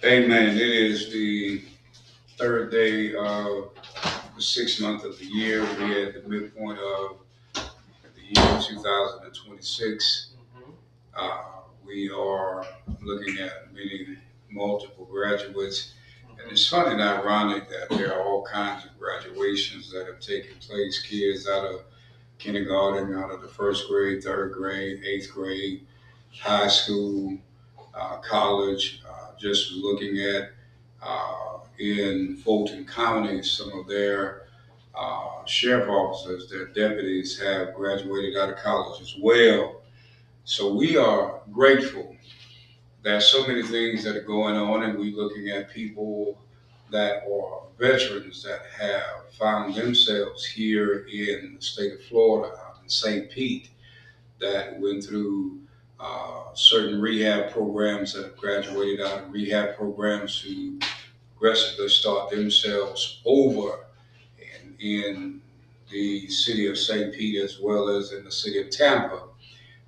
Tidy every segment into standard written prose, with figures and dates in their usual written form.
Amen. It is the third day of the 6th month of the year. We're at the midpoint of the year 2026. Uh, we are looking at many multiple graduates. And it's funny and ironic that there are all kinds of graduations that have taken place. Kids out of kindergarten, out of the first grade, third grade, eighth grade, high school, college, just looking at in Fulton County, some of their sheriff officers, their deputies have graduated out of college as well. So we are grateful. There's so many things that are going on, and we're looking at people that are veterans that have found themselves here in the state of Florida, out in St. Pete, that went through certain rehab programs, that have graduated out of rehab programs, who aggressively start themselves over in the city of St. Pete as well as in the city of Tampa.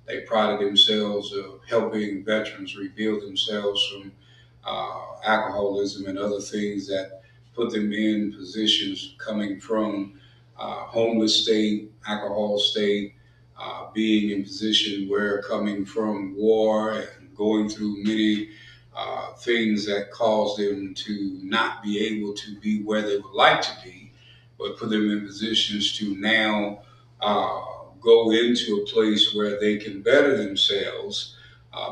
They prided themselves of helping veterans rebuild themselves from alcoholism and other things that put them in positions coming from homeless state, alcohol state, being in position where coming from war and going through many things that cause them to not be able to be where they would like to be, but put them in positions to now go into a place where they can better themselves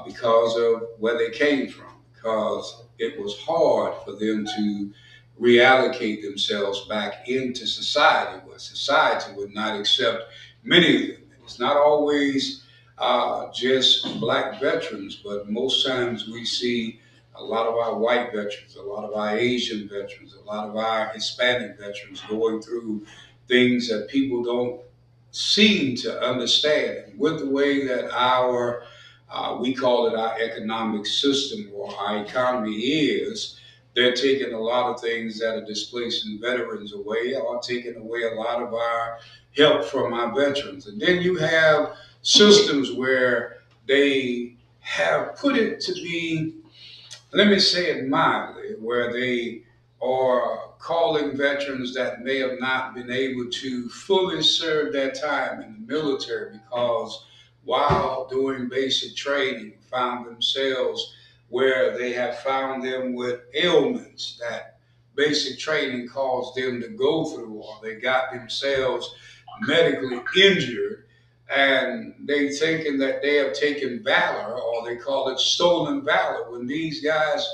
because of where they came from, because it was hard for them to reallocate themselves back into society, where society would not accept many of them. It's not always just black veterans, but most times we see a lot of our white veterans, a lot of our Asian veterans, a lot of our Hispanic veterans going through things that people don't seem to understand. And with the way that our, we call it our economic system or our economy is, they're taking a lot of things that are displacing veterans away, or taking away a lot of our help from our veterans. And then you have systems where they have put it to be, let me say it mildly, where they are calling veterans that may have not been able to fully serve their time in the military because while doing basic training found themselves where they have found them with ailments that basic training caused them to go through, or they got themselves medically injured, and they thinking that they have taken valor, or they call it stolen valor, when these guys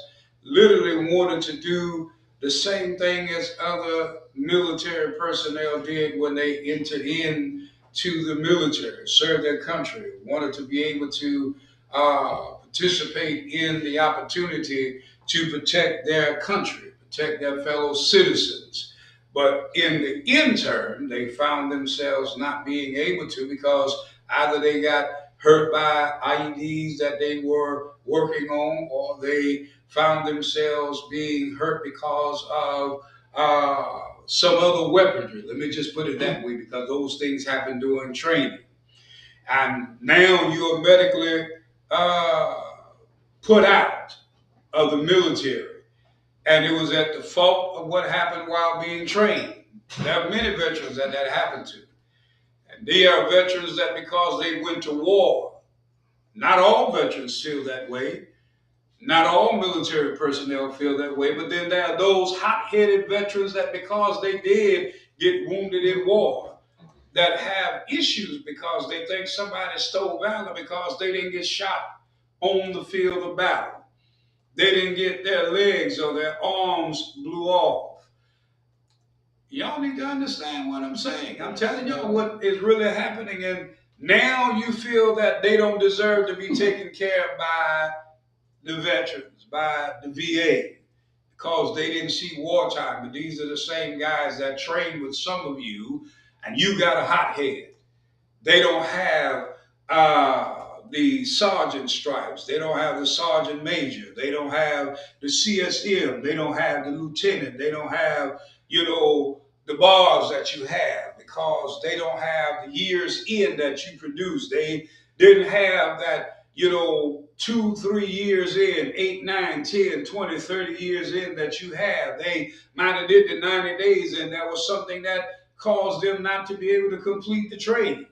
literally wanted to do the same thing as other military personnel did when they entered into the military, served their country, wanted to be able to participate in the opportunity to protect their country, protect their fellow citizens. But in the interim, they found themselves not being able to, because either they got hurt by IEDs that they were working on, or they found themselves being hurt because of some other weaponry. Let me just put it that way, because those things happen during training. And now you're medically uh, put out of the military. And it was at the fault of what happened while being trained. There are many veterans that happened to. And they are veterans that because they went to war, not all veterans feel that way. Not all military personnel feel that way, but then there are those hot-headed veterans that because they did get wounded in war, that have issues because they think somebody stole valor because they didn't get shot on the field of battle. They didn't get their legs or their arms blew off. Y'all need to understand what I'm saying. I'm telling y'all what is really happening. And now you feel that they don't deserve to be taken care of by the veterans, by the VA, because they didn't see wartime. But these are the same guys that trained with some of you, and you got a hot head. They don't have the sergeant stripes. They don't have the sergeant major. They don't have the CSM. They don't have the lieutenant. They don't have, the bars that you have, because they don't have the years in that you produce. They didn't have that, 2, 3 years in, 8, 9, 10, 20, 30 years in that you have. They might have did the 90 days, and that was something that caused them not to be able to complete the training.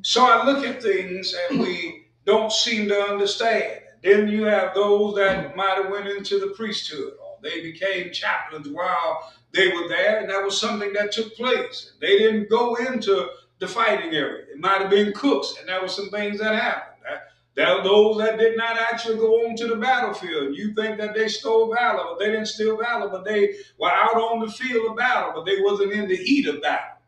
So I look at things and we don't seem to understand. Then you have those that might have went into the priesthood, or they became chaplains while they were there, and that was something that took place. They didn't go into the fighting area. It might have been cooks, and there were some things that happened. There are those that did not actually go on to the battlefield. You think that they stole valor, but they didn't steal valor, but they were out on the field of battle, but they wasn't in the heat of battle.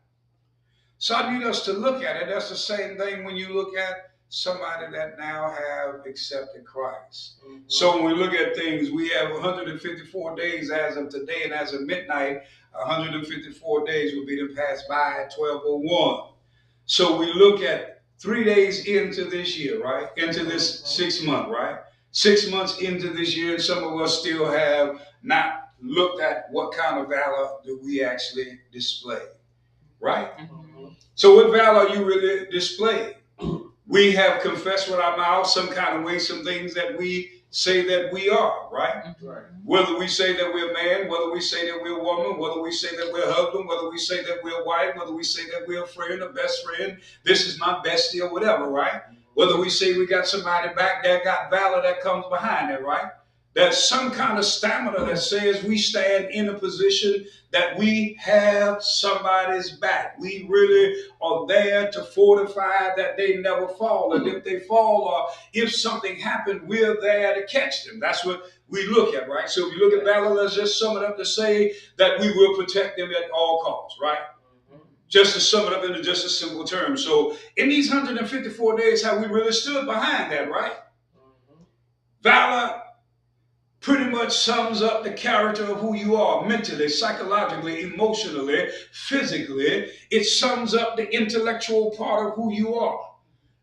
So I need us to look at it. That's the same thing when you look at somebody that now have accepted Christ. So when we look at things, we have 154 days as of today, and as of midnight, 154 days will be to pass by at 12:01. So we look at 3 days into this year, right? Into this 6 month, right? 6 months into this year, and some of us still have not looked at what kind of valor do we actually display, right? So what valor are you really displaying? We have confessed with our mouths some kind of way, some things that we say that we are, right? Whether we say that we're man, whether we say that we're woman, whether we say that we're husband, whether we say that we're wife, whether we say that we're a friend, a best friend, this is my bestie or whatever, right? Whether we say we got somebody back there, got valor that comes behind it, right? There's some kind of stamina that says we stand in a position that we have somebody's back. We really are there to fortify that they never fall. And if they fall, or if something happened, we're there to catch them. That's what we look at, right? So if you look at valor, let's just sum it up to say that we will protect them at all costs, right? Just to sum it up into just a simple term. So in these 154 days, how we really stood behind that, right? Valor pretty much sums up the character of who you are mentally, psychologically, emotionally, physically. It sums up the intellectual part of who you are.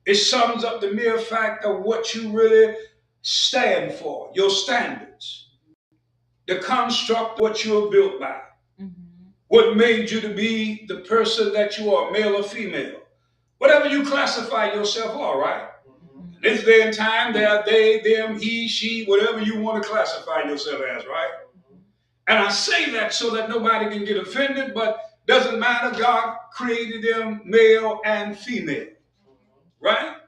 It sums up the mere fact of what you really stand for, your standards, the construct of what you are built by, what made you to be the person that you are, male or female. Whatever you classify yourself are, right? This day and time, there are they, them, he, she, whatever you want to classify yourself as, right? And I say that so that nobody can get offended, but doesn't matter. God created them male and female, right?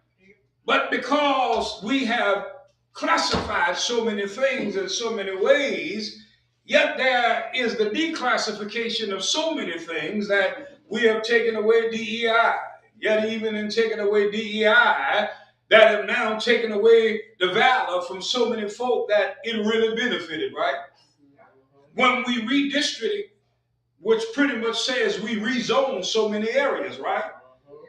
But because we have classified so many things in so many ways, yet there is the declassification of so many things that we have taken away DEI. Yet even in taking away DEI, that have now taken away the valor from so many folk that it really benefited, right? When we redistricted, which pretty much says we rezone so many areas, right?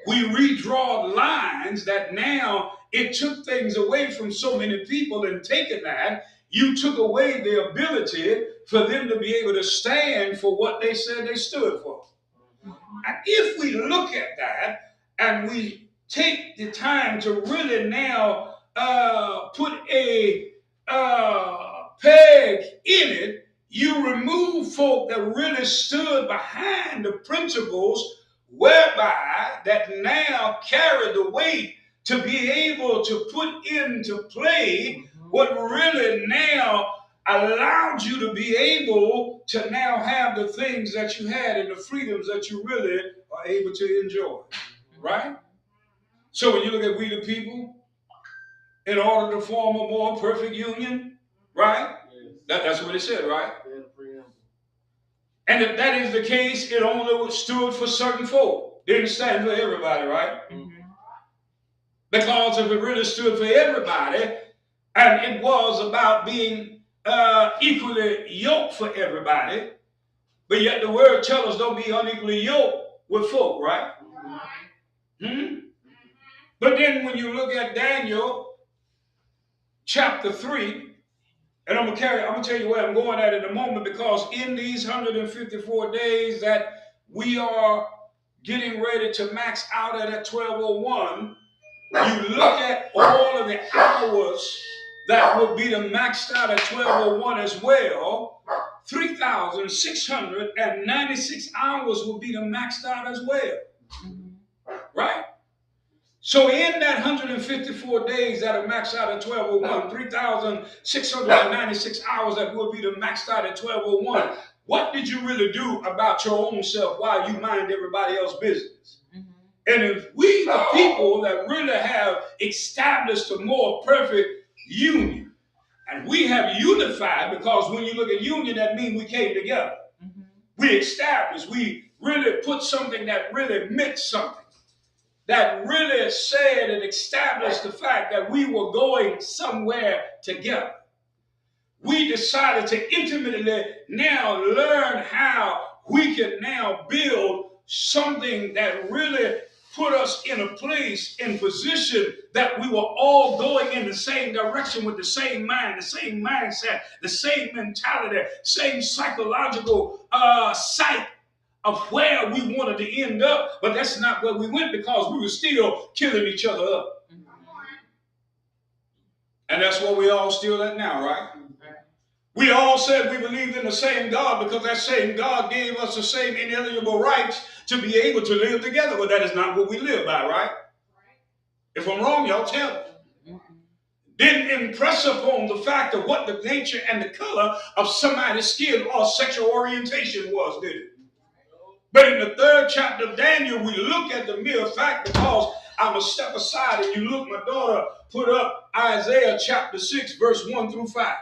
We redraw lines that now it took things away from so many people, and taking that, you took away the ability for them to be able to stand for what they said they stood for. And if we look at that and we take the time to really now put a peg in it, you remove folk that really stood behind the principles whereby that now carry the weight to be able to put into play what really now allowed you to be able to now have the things that you had and the freedoms that you really are able to enjoy, right? So when you look at we the people, in order to form a more perfect union, right? That's what it said, right? And if that is the case, it only stood for certain folk. Didn't stand for everybody, right? Because if it really stood for everybody, and it was about being equally yoked for everybody, but yet the word tells us don't be unequally yoked with folk, right? But then when you look at Daniel chapter 3, and I'm gonna tell you where I'm going at in a moment, because in these 154 days that we are getting ready to max out at 12:01, you look at all of the hours that would be the maxed out at 12:01 as well. 3,696 hours will be the maxed out as well, right? So in that 154 days that are maxed out at 1201, 3,696 hours that will be the maxed out at 1201, what did you really do about your own self while you mind everybody else's business? And if we, the people that really have established a more perfect union, and we have unified, because when you look at union, that means we came together. We established, we really put something that really meant something, that really said and established the fact that we were going somewhere together. We decided to intimately now learn how we can now build something that really put us in a place, in position, that we were all going in the same direction with the same mind, the same mindset, the same mentality, same psychological sight of where we wanted to end up. But that's not where we went, because we were still killing each other up. And that's where we all still at now, right? We all said we believed in the same God, because that same God gave us the same inalienable rights to be able to live together. But that is not what we live by, right? If I'm wrong, y'all tell me. Didn't impress upon the fact of what the nature and the color of somebody's skin or sexual orientation was, did it? But in the 3rd chapter of Daniel, we look at the mere fact, because I'm going to step aside and you look, my daughter put up Isaiah chapter 6, verse 1 through 5.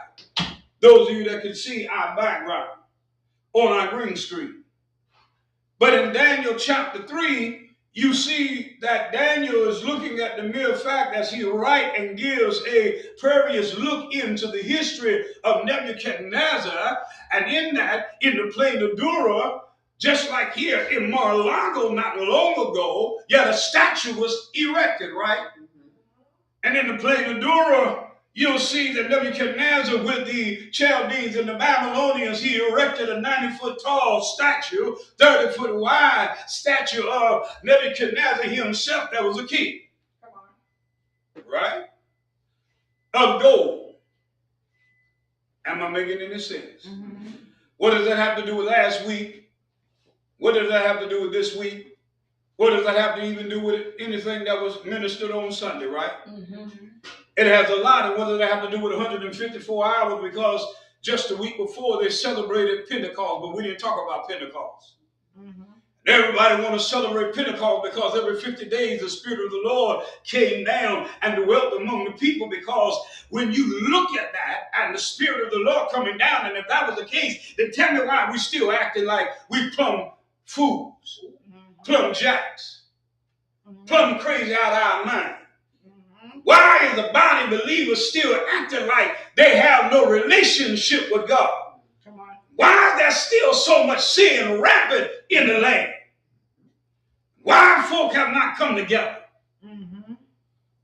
Those of you that can see our background on our green screen. But in Daniel chapter 3, you see that Daniel is looking at the mere fact as he writes and gives a previous look into the history of Nebuchadnezzar. And in that, in the plain of Dura, just like here in Mar-a-Lago not long ago, yet a statue was erected, right? And in the plain of Dura, you'll see that Nebuchadnezzar with the Chaldeans and the Babylonians, he erected a 90-foot tall statue, 30-foot wide statue of Nebuchadnezzar himself that was a king. Right? Of gold. Am I making any sense? What does that have to do with last week? What does that have to do with this week? What does that have to even do with anything that was ministered on Sunday, right? It has a lot. And what does that have to do with 154 hours? Because just a week before they celebrated Pentecost, but we didn't talk about Pentecost. Everybody want to celebrate Pentecost because every 50 days the Spirit of the Lord came down and dwelt among the people. Because when you look at that and the Spirit of the Lord coming down, and if that was the case, then tell me why we still acting like we plumb fools, plumb jacks, plumb crazy out of our mind. Why is the body believers still acting like they have no relationship with God? Why is there still so much sin rampant in the land? Why folk have not come together?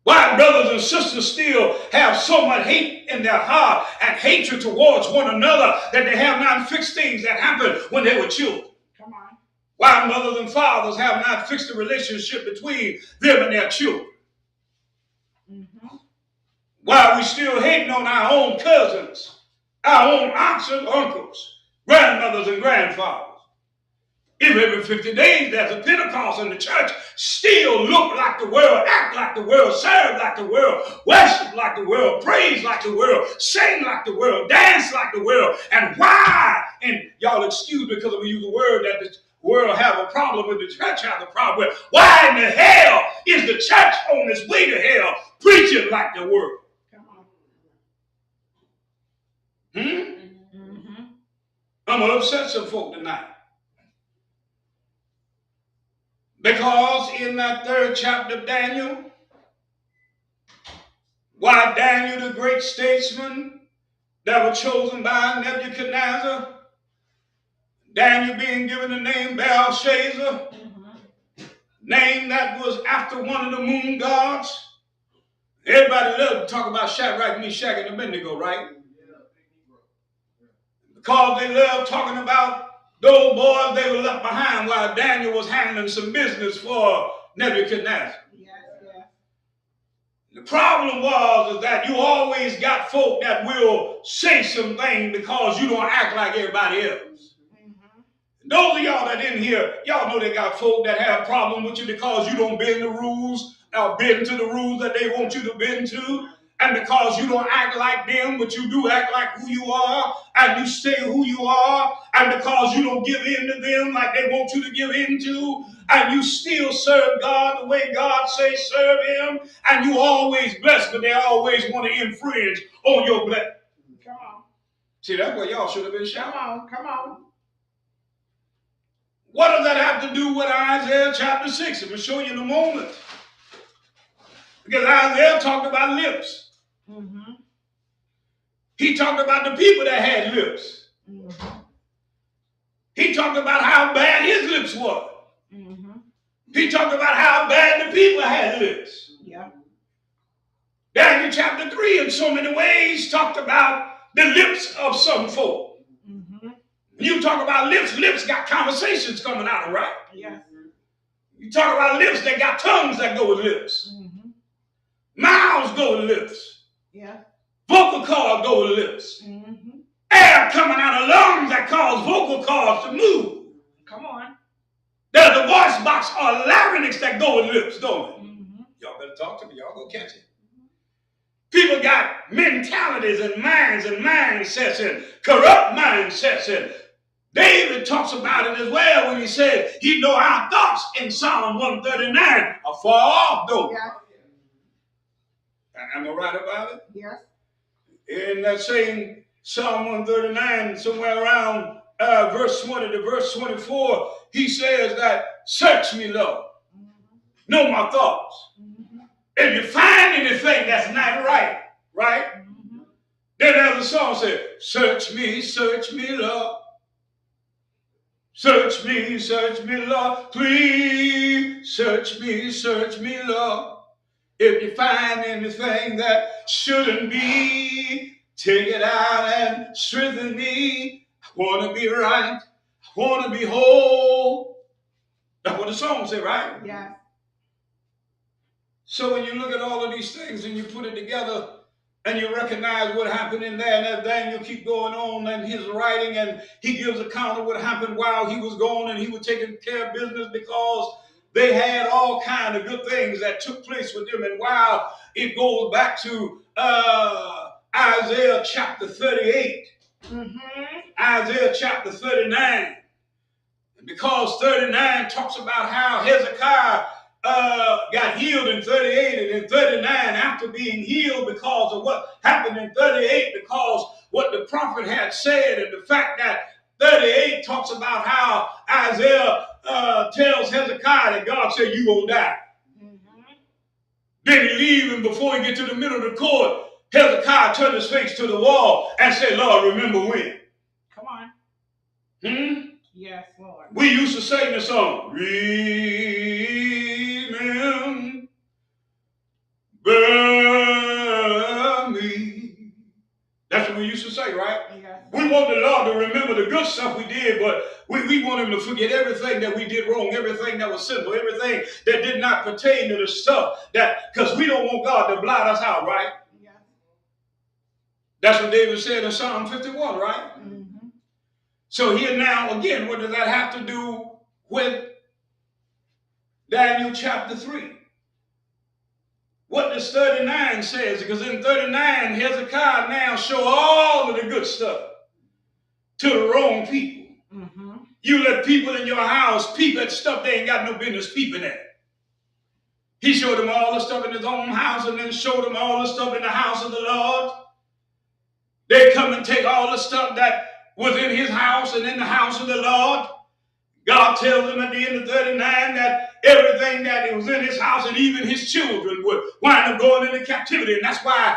Why brothers and sisters still have so much hate in their heart and hatred towards one another that they have not fixed things that happened when they were children? Why mothers and fathers have not fixed the relationship between them and their children? Why are we still hating on our own cousins, our own aunts and uncles, grandmothers and grandfathers? If every 50 days there's a Pentecost in the church, still look like the world, act like the world, serve like the world, worship like the world, praise like the world, sing like the world, dance like the world. And why? And y'all excuse me because I'm going to use a word that the world have a problem with, the church have a problem with. Why in the hell is the church on its way to hell preaching like the world? I'm going to upset some folk tonight. Because in that 3rd chapter of Daniel, why Daniel, the great statesman that was chosen by Nebuchadnezzar, Daniel being given the name Belshazzar, name that was after one of the moon gods. Everybody loves to talk about Shadrach, Meshach, and Abednego, right? Because they love talking about those boys they were left behind while Daniel was handling some business for Nebuchadnezzar. The problem was that you always got folk that will say something because you don't act like everybody else. Those of y'all that didn't hear, y'all know they got folk that have a problem with you because you don't bend the rules bend to the rules that they want you to bend to. And because you don't act like them, but you do act like who you are, and you stay who you are, and because you don't give in to them like they want you to give in to, and you still serve God the way God says serve Him, and you always blessed, but they always want to infringe on your blessing. Come on. See, that's where y'all should have been shouting. Come on, come on. What does that have to do with Isaiah chapter 6? I'm going to show you in a moment. Because Isaiah talked about lips. Mm-hmm. He talked about the people that had lips. Mm-hmm. He talked about how bad his lips were. Mm-hmm. He talked about how bad the people had lips. Yeah. Daniel chapter 3 in so many ways talked about the lips of some folk. Mm-hmm. When you talk about lips, lips got conversations coming out of, right? Yes. You talk about lips, they got tongues that go with lips. Mm-hmm. Mouths go with lips. Yeah. Vocal cords go with lips. Mm-hmm. Air coming out of lungs that cause vocal cords to move. Come on. There's a voice box or larynx that go with lips, don't it? Mm-hmm. Y'all better talk to me. Y'all gonna catch it. People got mentalities and mindsets and corrupt mindsets. And David talks about it as well when he said, he know our thoughts in Psalm 139 are far off, though. Yeah. Am I right about it? Yes. In that same Psalm 139, somewhere around verse 20 to verse 24, he says that, search me, Lord. Mm-hmm. Know my thoughts. Mm-hmm. If you find anything that's not right, Mm-hmm. then there's a song says, search me, Lord. Search me, Lord. Please search me, Lord. If you find anything that shouldn't be, take it out and strengthen me. I want to be right. I want to be whole. That's what the song says, right? Yeah. So when you look at all of these things and you put it together and you recognize what happened in there, and as Daniel keep going on and his writing, and he gives account of what happened while he was gone, and he was taking care of business because they had all kind of good things that took place with them. And while it goes back to Isaiah chapter 38, Isaiah chapter 39, because 39 talks about how Hezekiah got healed in 38, and in 39, after being healed because of what happened in 38, because what the prophet had said, and the fact that 38 talks about how Isaiah tells Hezekiah that God said, you won't die. Then he leaves, and before he gets to the middle of the court, Hezekiah turned his face to the wall and said, Lord, remember when? Come on. Yes, Lord. We used to sing the song, remember me. That's what we used to say, right? Yes. We want the Lord to remember the good stuff we did, but we want him to forget everything that we did wrong, everything that was sinful, everything that did not pertain to the stuff that, because we don't want God to blot us out, right? Yes. That's what David said in Psalm 51, right? Mm-hmm. So here now, again, what does that have to do with Daniel chapter 3? What does 39 says? Because in 39, Hezekiah now show all of the good stuff to the wrong people. Mm-hmm. You let people in your house peep at stuff they ain't got no business peeping at. He showed them all the stuff in his own house and then showed them all the stuff in the house of the Lord. They come and take all the stuff that was in his house and in the house of the Lord. God tells him at the end of 39 that everything that was in his house and even his children would wind up going into captivity. And that's why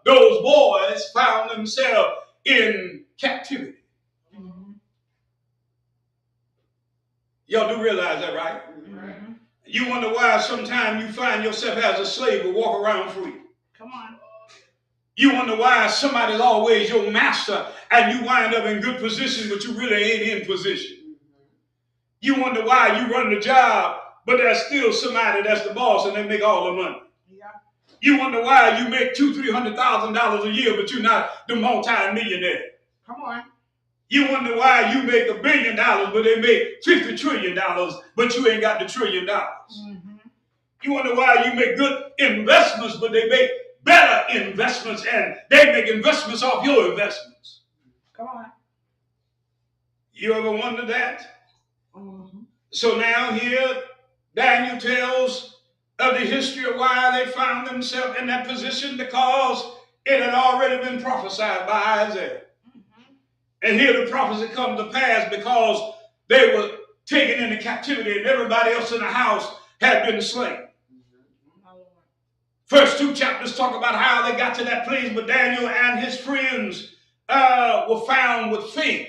those boys found themselves in captivity. Mm-hmm. Y'all do realize that, right? Mm-hmm. You wonder why sometimes you find yourself as a slave but walk around free. Come on. You wonder why somebody's always your master and you wind up in good position but you really ain't in position. You wonder why you run the job, but there's still somebody that's the boss and they make all the money. Yeah. You wonder why you make $200,000-$300,000 a year, but you're not the multi-millionaire. Come on. You wonder why you make $1 billion, but they make $50 trillion, but you ain't got the $1 trillion. Mm-hmm. You wonder why you make good investments, but they make better investments, and they make investments off your investments. Come on. You ever wonder that? Mm-hmm. So now here, Daniel tells of the history of why they found themselves in that position, because it had already been prophesied by Isaiah. Mm-hmm. And here the prophecy comes to pass because they were taken into captivity and everybody else in the house had been slain. First two chapters talk about how they got to that place, but Daniel and his friends were found with favor.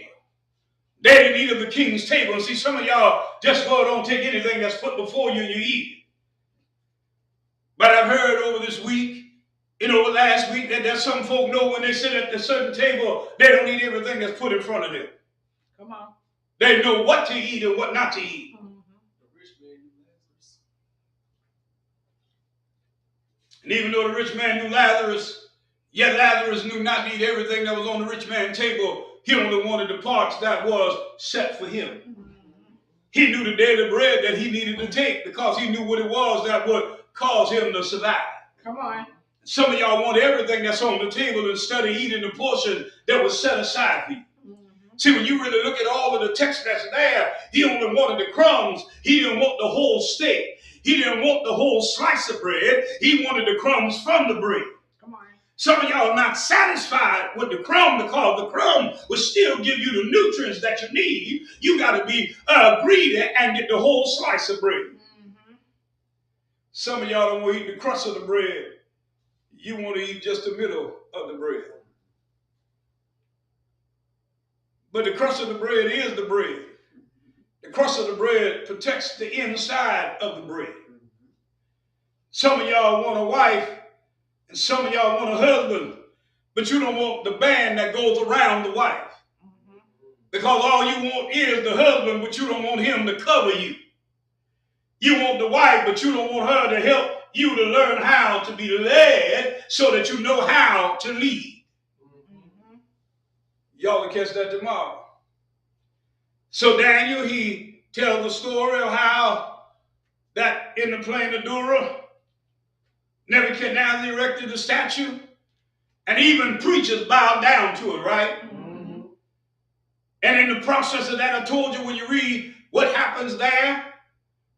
They didn't eat of the king's table. And see, some of y'all just don't take anything that's put before you and you eat it. But I've heard over this week, over last week, that there's some folk know when they sit at a certain table, they don't eat everything that's put in front of them. Come on. They know what to eat and what not to eat. Mm-hmm. And even though the rich man knew Lazarus, yet Lazarus knew not to eat everything that was on the rich man's table. He only wanted the parts that was set for him. Mm-hmm. He knew the daily bread that he needed to take because he knew what it was that would cause him to survive. Come on. Some of y'all want everything that's on the table instead of eating the portion that was set aside for you. Mm-hmm. See, when you really look at all of the text that's there, he only wanted the crumbs. He didn't want the whole steak. He didn't want the whole slice of bread. He wanted the crumbs from the bread. Come on. Some of y'all are not satisfied with the crumb because the crumb will still give you the nutrients that you need. You got to be greedy and get the whole slice of bread. Mm-hmm. Some of y'all don't want to eat the crust of the bread. You want to eat just the middle of the bread. But the crust of the bread is the bread. The crust of the bread protects the inside of the bread. Some of y'all want a wife and some of y'all want a husband, but you don't want the band that goes around the wife. Mm-hmm. Because all you want is the husband, but you don't want him to cover you. You want the wife, but you don't want her to help you to learn how to be led so that you know how to lead. Mm-hmm. Y'all will catch that tomorrow. So Daniel, he tells the story of how that in the plain of Dura, Nebuchadnezzar erected the statue, and even preachers bowed down to it, right? Mm-hmm. And in the process of that, I told you when you read what happens there,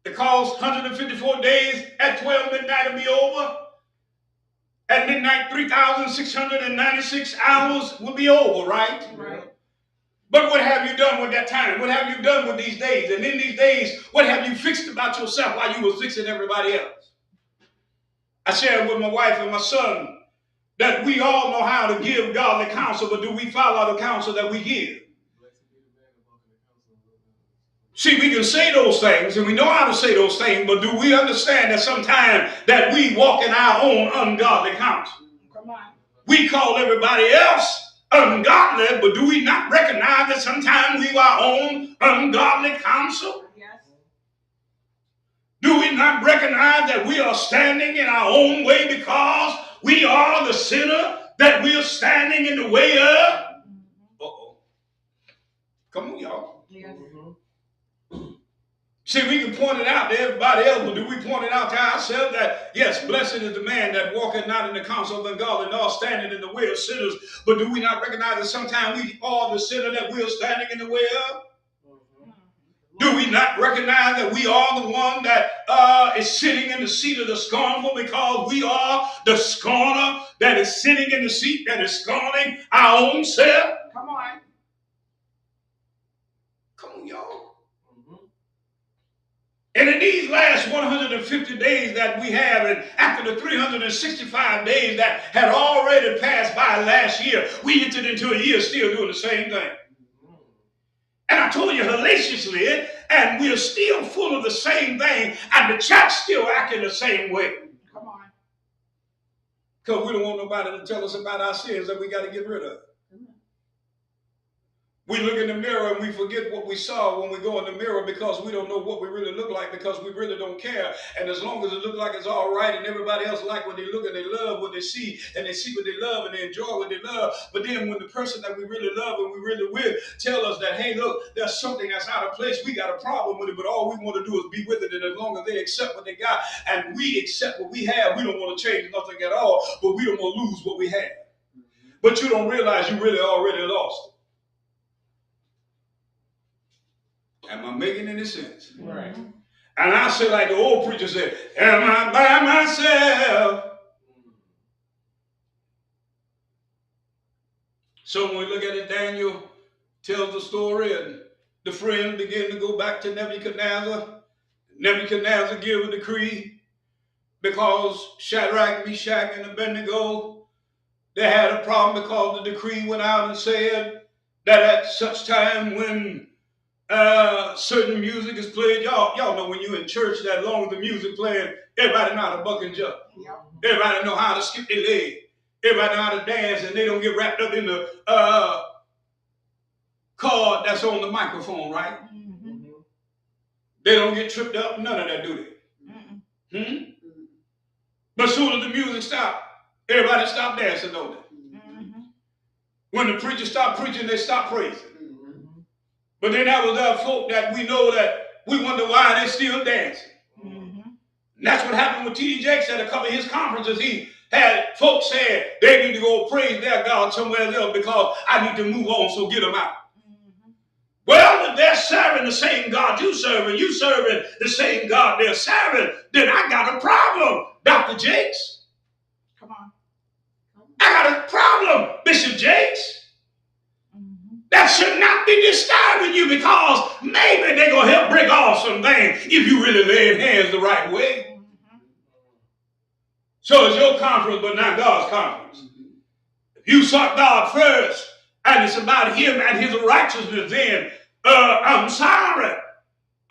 because 154 days at 12 midnight will be over. At midnight, 3,696 hours will be over, right? Right. But what have you done with that time? What have you done with these days? And in these days, what have you fixed about yourself while you were fixing everybody else? I shared with my wife and my son that we all know how to give godly counsel, but do we follow the counsel that we give? See, we can say those things, and we know how to say those things, but do we understand that sometimes that we walk in our own ungodly counsel? Come on. We call everybody else ungodly, but do we not recognize that sometimes we are our own ungodly counsel? Yes. Do we not recognize that we are standing in our own way because we are the sinner that we are standing in the way of? Uh-oh. Come on, y'all. Yes. See, we can point it out to everybody else, but do we point it out to ourselves that, yes, blessed is the man that walketh not in the counsel of ungodly, nor standing in the way of sinners, but do we not recognize that sometimes we are the sinner that we are standing in the way of? Do we not recognize that we are the one that is sitting in the seat of the scornful because we are the scorner that is sitting in the seat that is scorning our own self? Come on. Come on, y'all. And in these last 150 days that we have, and after the 365 days that had already passed by last year, we entered into a year still doing the same thing. And I told you hellaciously, and we are still full of the same thing, and the church still acting the same way. Come on. Because we don't want nobody to tell us about our sins that we got to get rid of. We look in the mirror and we forget what we saw when we go in the mirror because we don't know what we really look like, because we really don't care. And as long as it looks like it's all right and everybody else like what they look and they love what they see and they see what they love and they enjoy what they love. But then when the person that we really love and we really with tell us that, hey, look, there's something that's out of place, we got a problem with it, but all we want to do is be with it. And as long as they accept what they got and we accept what we have, we don't want to change nothing at all, but we don't want to lose what we have. But you don't realize you really already lost it. Am I making any sense? Right. And I say like the old preacher said, am I by myself? So when we look at it, Daniel tells the story and the friends begin to go back to Nebuchadnezzar. Nebuchadnezzar gives a decree because Shadrach, Meshach, and Abednego, they had a problem because the decree went out and said that at such time when certain music is played. Y'all know when you're in church that long as the music playing, everybody know how to buck and jump. Yep. Everybody know how to skip their leg. Everybody know how to dance, and they don't get wrapped up in the cord that's on the microphone, right? Mm-hmm. They don't get tripped up, none of that, do they? Mm-hmm. But as soon as the music stopped, everybody stopped dancing, don't they? Mm-hmm. When the preacher stopped preaching, they stopped praising. But then that was our folk that we know that we wonder why they're still dancing. Mm-hmm. And that's what happened with T.D. Jakes at a couple of his conferences. He had folks saying they need to go praise their God somewhere else because I need to move on, so get them out. Mm-hmm. Well, if they're serving the same God you serving the same God they're serving, then I got a problem, Dr. Jakes. Come on. I got a problem, Bishop Jakes. That should not be disturbing you because maybe they're going to help break off some things if you really lay hands the right way. Mm-hmm. So it's your conference, but not God's conference. If you sought God first and it's about Him and His righteousness, then I'm sorry.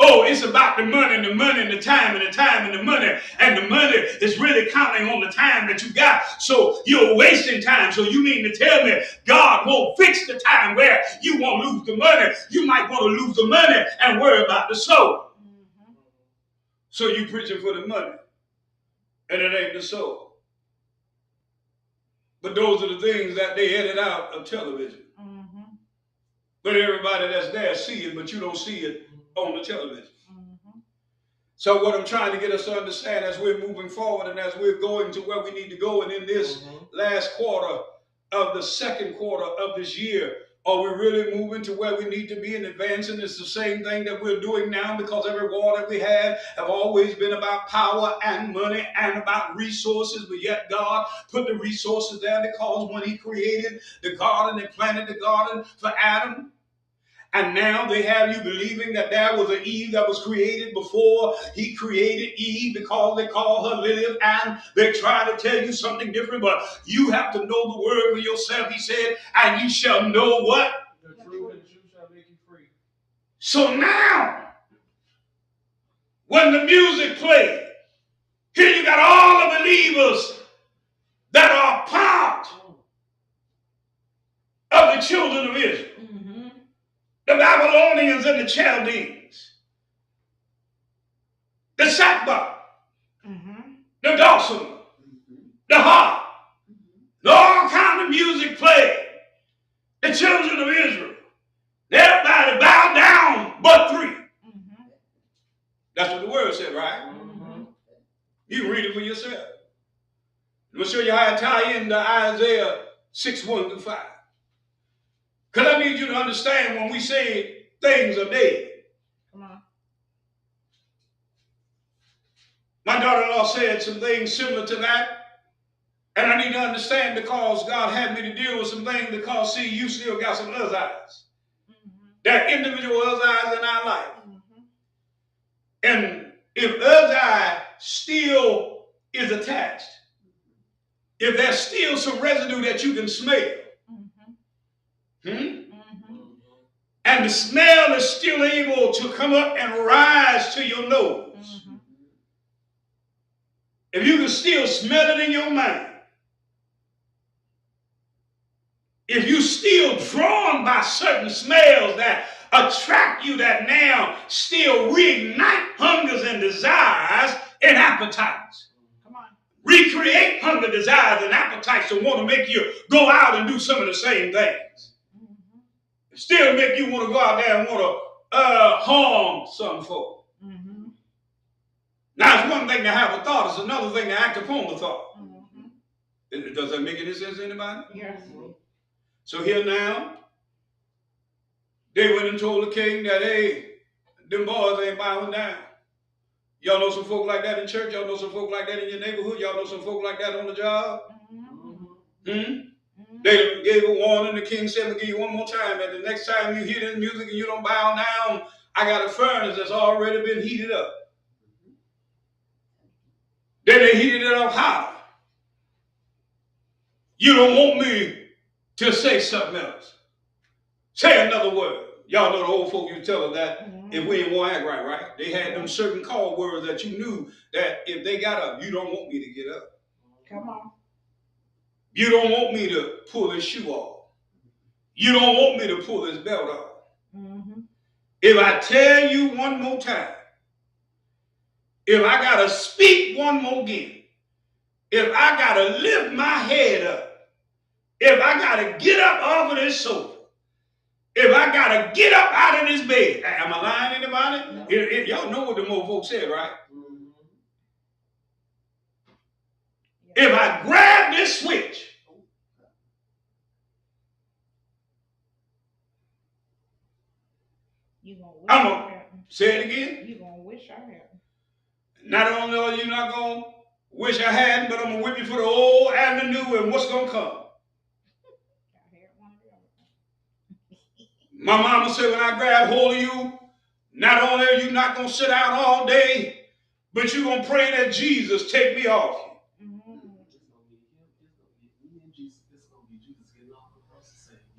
Oh, it's about the money and the money and the time and the time and the money. And the money is really counting on the time that you got. So you're wasting time. So you mean to tell me God won't fix the time where you won't lose the money. You might want to lose the money and worry about the soul. Mm-hmm. So you preaching for the money. And it ain't the soul. But those are the things that they edit out of television. Mm-hmm. But everybody that's there see it, but you don't see it on the television. Mm-hmm. So what I'm trying to get us to understand as we're moving forward and as we're going to where we need to go, and in this last quarter of the second quarter of this year, are we really moving to where we need to be and advancing? It's the same thing that we're doing now, because every war that we have always been about power and money and about resources, but yet God put the resources there because when He created the garden and planted the garden for Adam, and now they have you believing that there was an Eve that was created before He created Eve because they call her Lilith, and they try to tell you something different, but you have to know the word for yourself. He said, and you shall know what? The truth, and the truth shall make you free. So now, when the music played, here you got all the believers that are part of the children of Israel. The Babylonians and the Chaldeans, the sackbut, the dulcimer, the harp, all kind of music played. The children of Israel, everybody bowed down but three. That's what the word said, right? You can read it for yourself. I'm going to show you how to tie into Isaiah 6:1-5. Because I need you to understand when we say things are dead. Come on. My daughter-in-law said some things similar to that. And I need to understand because God had me to deal with some things because, see, you still got some UZZIAHs. There are individual UZZIAHs in our life. And if UZZIAH still is attached, if there's still some residue that you can smell, and the smell is still able to come up and rise to your nose, if you can still smell it in your mind, if you still drawn by certain smells that attract you, that now still reignite hungers and desires and appetites. Come on. Recreate hunger, desires, and appetites to want to make you go out and do some of the same things. Still make you want to go out there and want to harm some folk. Now, it's one thing to have a thought. It's another thing to act upon the thought. Does that make any sense to anybody? Yes. So here now, they went and told the king that, hey, them boys ain't bowing down. Y'all know some folk like that in church? Y'all know some folk like that in your neighborhood? Y'all know some folk like that on the job? They gave a warning. The king said, I'm going to give you one more time. And the next time you hear this music and you don't bow down, I got a furnace that's already been heated up. Then they heated it up hotter. You don't want me to say something else. Say another word. Y'all know the old folk used to tell us that if we ain't want to act right, right? They had them certain call words that you knew that if they got up, you don't want me to get up. Come on. You don't want me to pull his shoe off. You don't want me to pull his belt off. If I tell you one more time, if I got to speak one more again, if I got to lift my head up, if I got to get up off of this sofa, if I got to get up out of this bed, am I lying, anybody? No. If y'all know what the old folks said, right? If I grab this switch, I'm going to say it again. You're going to wish I hadn't. Not only are you not going to wish I hadn't, but I'm going to whip you for the old and the new and what's going to come. My mama said when I grab hold of you, not only are you not going to sit out all day, but you're going to pray that Jesus take me off you.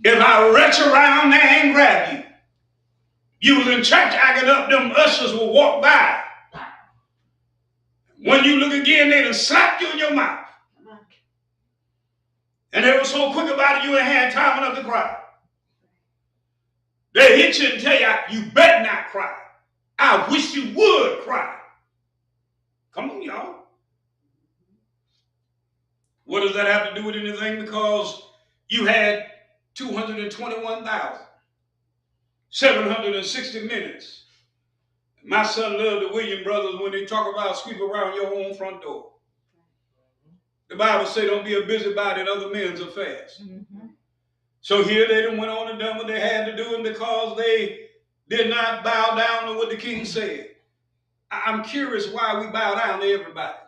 If I reach around there and grab you, you was in church acting up, them ushers will walk by. When you look again, they done slap you in your mouth. And they were so quick about it, you ain't had time enough to cry. They hit you and tell you, you better not cry. I wish you would cry. Come on, y'all. What does that have to do with anything? Because you had 221,760 minutes. My son loved the Williams brothers when they talk about sweep around your own front door. The Bible says don't be a busybody in other men's affairs. So here they done went on and done what they had to do, and because they did not bow down to what the king said. I'm curious why we bow down to everybody.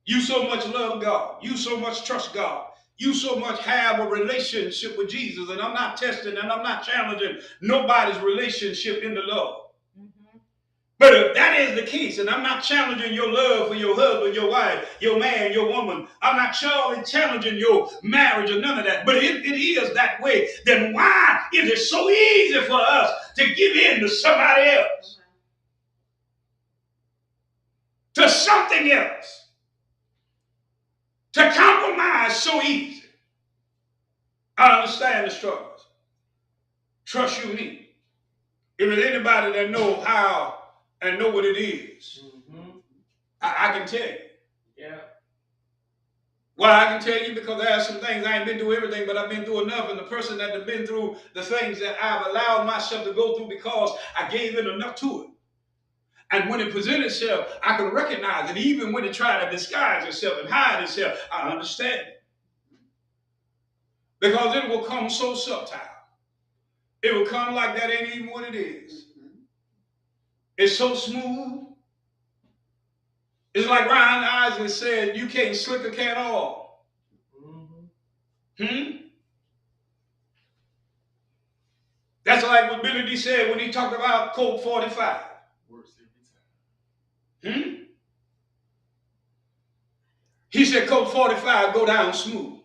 You so much love God. You so much trust God. You so much have a relationship with Jesus, and I'm not testing and I'm not challenging nobody's relationship in the Lord. But if that is the case, and I'm not challenging your love for your husband, your wife, your man, your woman, I'm not challenging your marriage or none of that. But if it is that way, then why is it so easy for us to give in to somebody else? To something else? To compromise so easy? I understand the struggles. Trust you me. If there's anybody that know how and know what it is, I can tell you. Yeah. Well, I can tell you because there are some things I ain't been through everything, but I've been through enough. And the person that have been through the things that I've allowed myself to go through because I gave in enough to it. And when it presented itself, I can recognize it. Even when it tried to disguise itself and hide itself, I understand it. Because it will come so subtle. It will come like that ain't even what it is. It's so smooth. It's like Ryan Isley said, you can't slick a cat off. That's like what Billy D said when he talked about Colt 45. Works every time. He said Colt 45 go down smooth.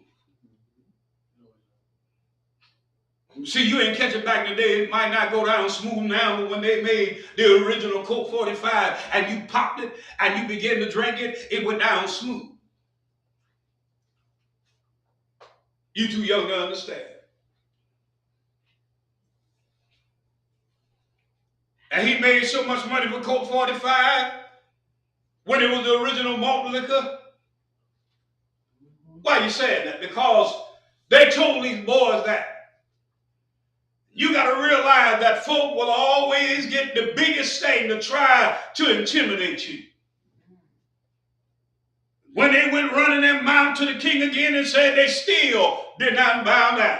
See, you ain't catch it back in the day. It might not go down smooth now, but when they made the original Colt 45 and you popped it and you began to drink it, it went down smooth. You too young to understand. And he made so much money for Colt 45 when it was the original malt liquor. Why are you saying that? Because they told these boys that you got to realize that folk will always get the biggest thing to try to intimidate you. When they went running their mouth to the king again and said they still did not bow down.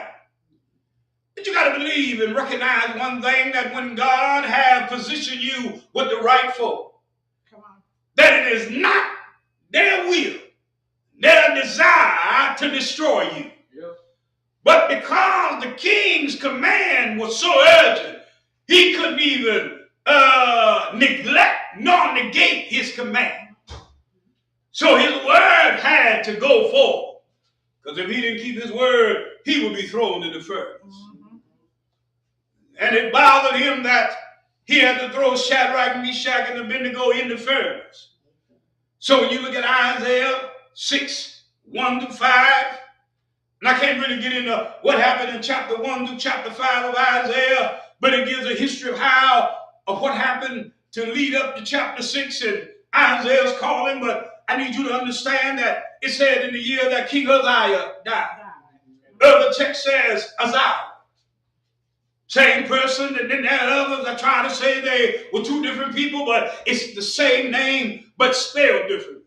But you got to believe and recognize one thing, that when God has positioned you with the right folk, that it is not their will, their desire to destroy you. Yep. But because the king's command was so urgent, he couldn't even neglect nor negate his command. So his word had to go forth. Because if he didn't keep his word, he would be thrown in the furnace. Mm-hmm. And it bothered him that he had to throw Shadrach, Meshach, and Abednego in the furnace. So when you look at Isaiah 6, 1 to 5, and I can't really get into what happened in chapter 1 to chapter 5 of Isaiah, but it gives a history of what happened to lead up to chapter 6 and Isaiah's calling. But I need you to understand that it said in the year that King Uzziah died. Other text says Uzziah. Same person, and then there are others that try to say they were two different people, but it's the same name, but spelled different.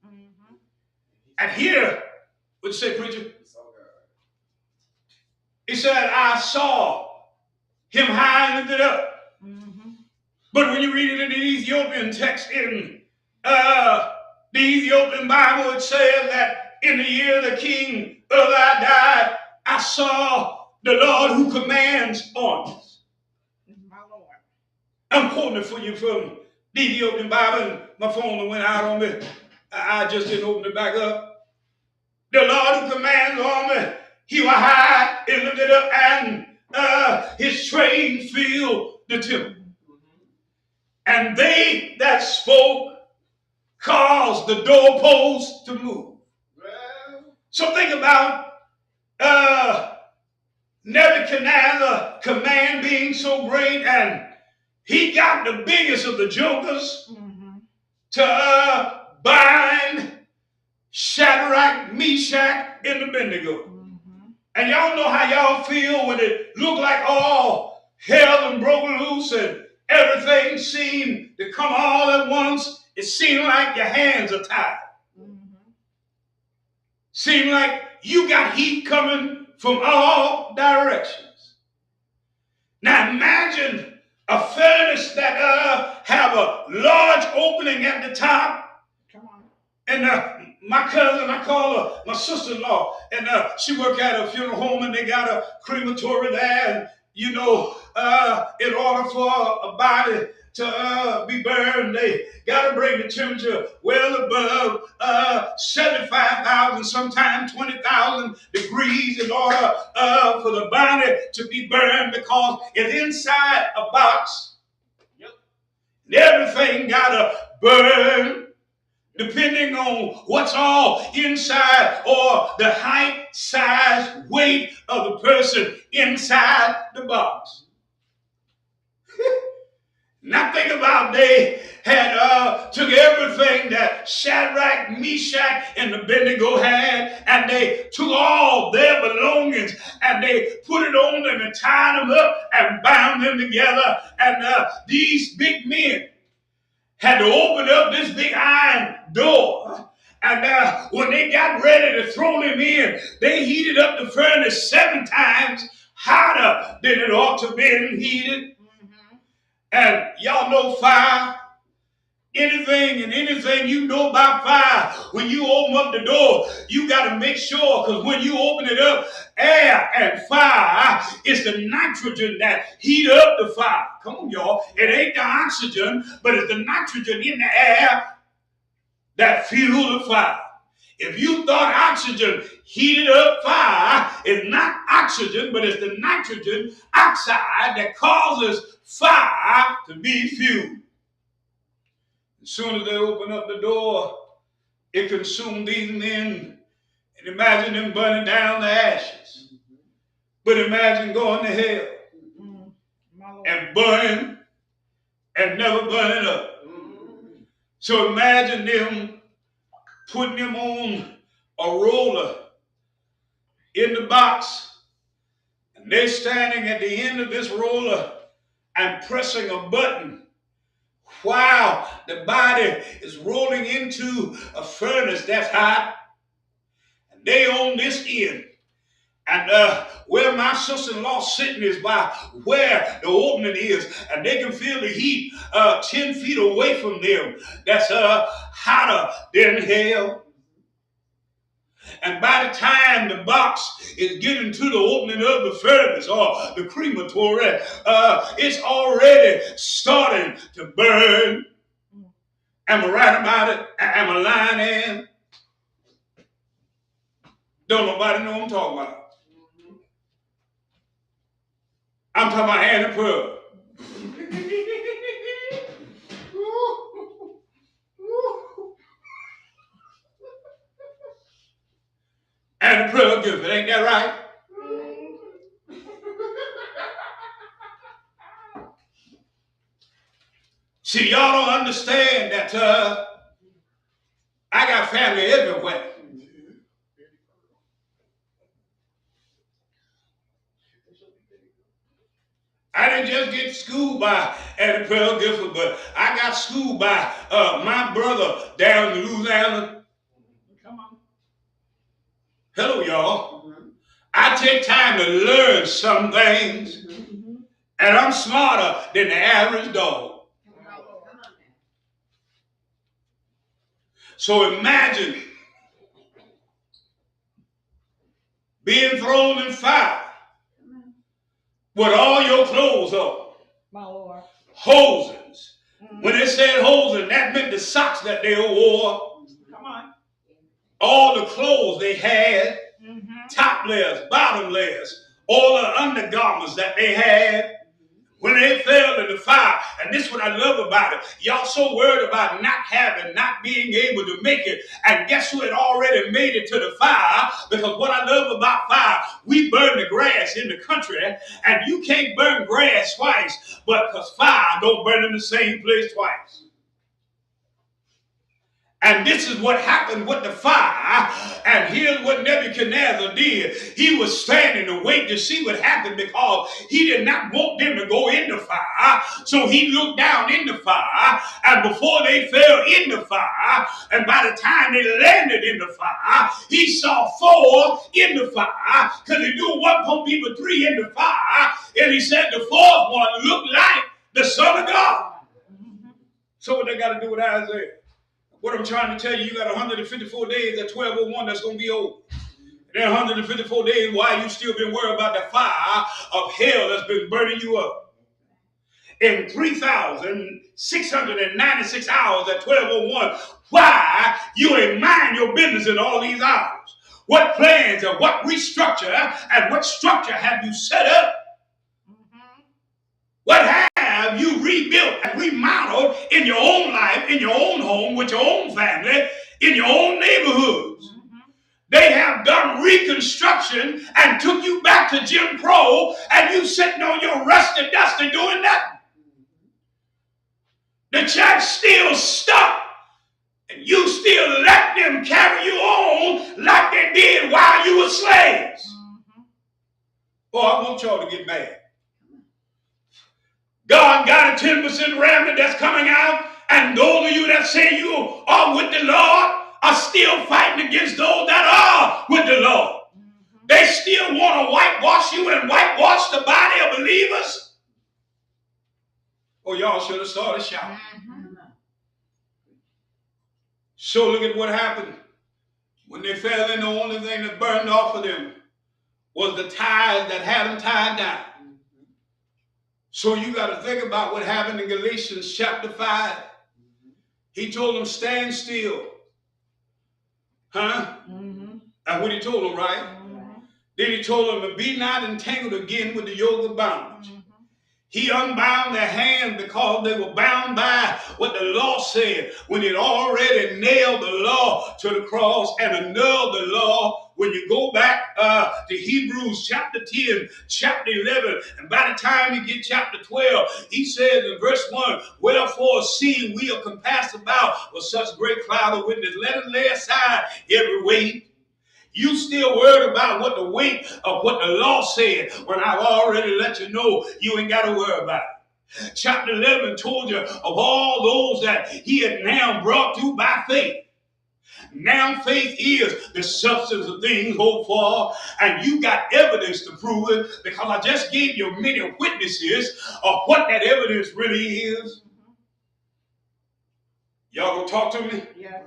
Mm-hmm. And here, what you say, preacher? He said, I saw him high and lifted up. Mm-hmm. But when you read it in the Ethiopian text, in the Ethiopian Bible, it says that in the year the king Uzziah died, I saw the Lord who commands armies. My Lord. I'm quoting it for you from the Ethiopian Bible, and my phone went out on me. I just didn't open it back up. The Lord who commands armies, he was high and lifted up, and his train filled the temple. And they that spoke caused the doorposts to move. So think about Nebuchadnezzar's command being so great, and he got the biggest of the jokers to bind Shadrach, Meshach, and Abednego. And y'all know how y'all feel when it looked like all hell and broke loose and everything seemed to come all at once. It seemed like your hands are tied. Seemed like you got heat coming from all directions. Now imagine a furnace that have a large opening at the top. Come on. And my cousin, I call her my sister-in-law, and she work at a funeral home, and they got a crematory there. And you know, in order for a body to be burned, they got to bring the temperature well above 75,000, sometimes 20,000 degrees in order for the body to be burned, because it's inside a box. Yep. And everything got to burn depending on what's all inside, or the height, size, weight of the person inside the box. Now think about, they had took everything that Shadrach, Meshach, and Abednego had, and they took all their belongings and they put it on them and tied them up and bound them together. And these big men had to open up this big iron door. And when they got ready to throw them in, they heated up the furnace 7 times hotter than it ought to be heated. And y'all know fire. Anything you know about fire, when you open up the door, you got to make sure, because when you open it up, air and fire is the nitrogen that heat up the fire. Come on, y'all. It ain't the oxygen, but it's the nitrogen in the air that fuel the fire. If you thought oxygen heated up fire, it's not oxygen, but it's the nitrogen oxide that causes fire to be fueled. As soon as they opened up the door, it consumed these men. And And imagine them burning down the ashes. But imagine going to hell and burning and never burning up. So imagine them putting them on a roller in the box, and they're standing at the end of this roller and pressing a button while the body is rolling into a furnace that's hot, and they on this end. And where my sister-in-law sitting is by where the opening is, and they can feel the heat 10 feet away from them. That's hotter than hell. And by the time the box is getting to the opening of the furnace or the crematory, it's already starting to burn. Am I right about it? Am I lying, Ann? Don't nobody know what I'm talking about. I'm talking about Ann and Pearl. Ann and Pearl Gifford, ain't that right? See, y'all don't understand that I got family everywhere. I didn't just get schooled by Ann and Pearl Gifford, but I got schooled by my brother down in Louisiana. Come on. Hello, y'all. I take time to learn some things, and I'm smarter than the average dog. So imagine being thrown in fire with all your clothes on. My Lord. Hosens. When they said hosen, that meant the socks that they wore. Come on. All the clothes they had, top layers, bottom layers, all the undergarments that they had. When they fell in the fire, and this is what I love about it. Y'all so worried about not being able to make it. And guess who had already made it to the fire? Because what I love about fire, we burn the grass in the country, and you can't burn grass twice, but because fire don't burn in the same place twice. And this is what happened with the fire. And here's what Nebuchadnezzar did. He was standing to wait to see what happened because he did not want them to go in the fire. So he looked down in the fire. And before they fell in the fire, and by the time they landed in the fire, he saw 4 in the fire. Because he knew one supposed to be but 3 in the fire. And he said the 4th one looked like the Son of God. So what they got to do with Isaiah? What I'm trying to tell you, you got 154 days at 12:01 that's going to be over. And then 154 days, why you still been worried about the fire of hell that's been burning you up? In 3,696 hours at 12:01, why you ain't mind your business in all these hours? What plans and what restructure and what structure have you set up? What have you rebuilt and remodeled in your own life, in your own home, with your own family, in your own neighborhoods? They have done reconstruction and took you back to Jim Crow, and you sitting on your rusty dusty doing nothing. The church still stuck, and you still let them carry you on like they did while you were slaves. Boy, I want y'all to get mad. God got a 10% remnant that's coming out, and those of you that say you are with the Lord are still fighting against those that are with the Lord. They still want to whitewash you and whitewash the body of believers. Oh, y'all should have started shouting. So look at what happened. When they fell in, the only thing that burned off of them was the ties that had them tied down. So you got to think about what happened in Galatians chapter 5. He told them, stand still. Huh? That's what he told them, right? Then he told them to be not entangled again with the yoke of bondage. He unbound their hands because they were bound by what the law said when it already nailed the law to the cross and annulled the law when you go back to Hebrews chapter 10, chapter 11, and by the time you get chapter 12, he says in verse 1, wherefore, seeing we are compassed about with such great cloud of witness, let us lay aside every weight. You still worried about what the weight of what the law said when I've already let you know you ain't got to worry about it. Chapter 11 told you of all those that he had now brought to by faith. Now faith is the substance of things hoped for, and you got evidence to prove it because I just gave you many witnesses of what that evidence really is. Y'all gonna talk to me? Yeah.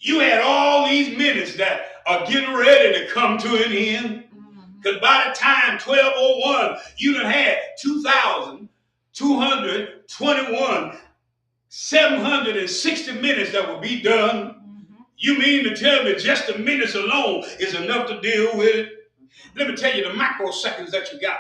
You had all these minutes that are getting ready to come to an end. Because by the time 12:01, you done had 2,221, 760 minutes that will be done. You mean to tell me just the minutes alone is enough to deal with it? Let me tell you the microseconds that you got.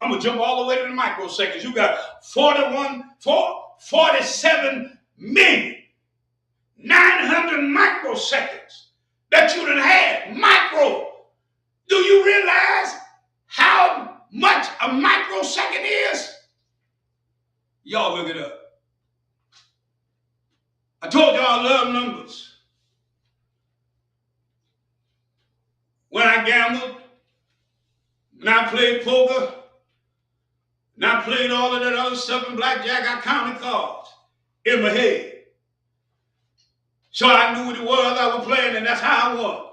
I'm going to jump all the way to the microseconds. You got 47,900,000 microseconds that you done had. Micro. Do you realize how much a microsecond is? Y'all look it up. I told y'all I love numbers. When I gambled, when I played poker, and I played all of that other stuff in blackjack, I counted cards in my head. So I knew what it was I was playing, and that's how I won.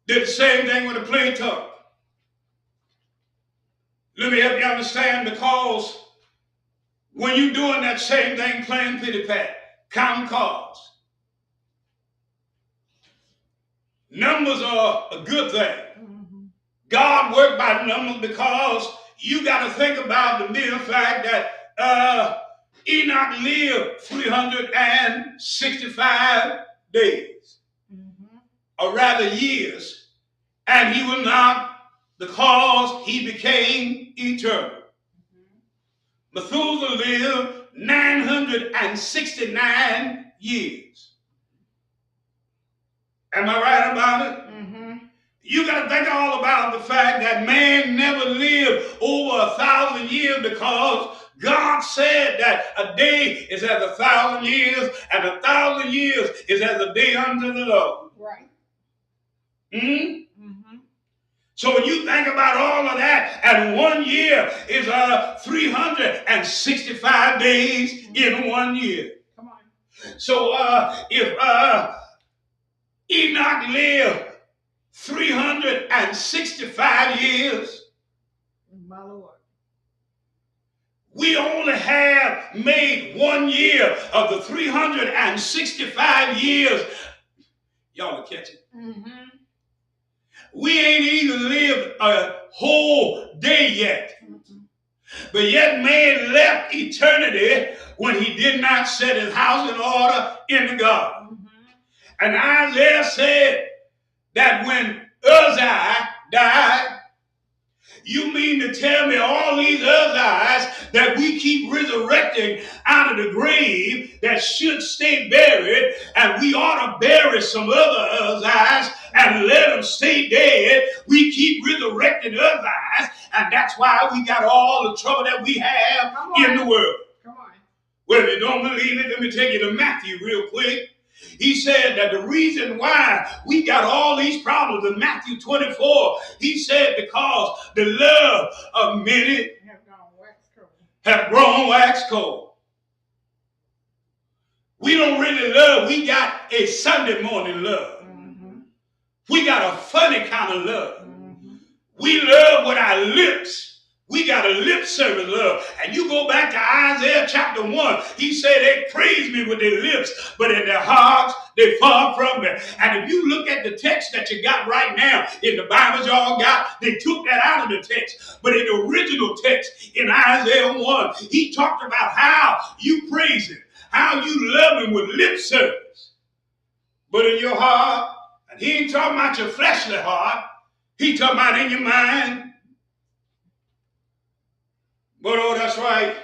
Did the same thing when I played tuck. Let me help you understand, because when you're doing that same thing, playing pity pat, counting cards, numbers are a good thing. God worked by numbers because you got to think about the mere fact that Enoch lived 365 days, or rather years, and he was not, because he became eternal. Methuselah lived 969 years. Am I right about it? You got to think all about the fact that man never lived over 1,000 years, because God said that a day is as 1,000 years, and 1,000 years is as a day unto the Lord. Right. So when you think about all of that, and 1 year is 365 days in 1 year. Come on. So if Enoch lived 365 years, My Lord. we only have made 1 year of the 365 years. Y'all are catching. We ain't even lived a whole day yet. But yet man left eternity when he did not set his house in order in the garden. And Isaiah said that when UZZIAH died, you mean to tell me all these UZZIAHs that we keep resurrecting out of the grave that should stay buried, and we ought to bury some other UZZIAHs and let them stay dead? We keep resurrecting UZZIAHs, and that's why we got all the trouble that we have in the world. Come on. Well, if you don't believe it, let me take you to Matthew real quick. He said that the reason why we got all these problems in Matthew 24, he said because the love of many have grown wax cold. We don't really love. We got a Sunday morning love. We got a funny kind of love. We love with our lips. We got a lip service love. And you go back to Isaiah chapter 1. He said they praise me with their lips, but in their hearts, they far from me. And if you look at the text that you got right now in the Bible y'all got, they took that out of the text. But in the original text in Isaiah 1, he talked about how you praise him, how you love him with lip service. But in your heart, and he ain't talking about your fleshly heart, he talking about in your mind. But oh, that's right.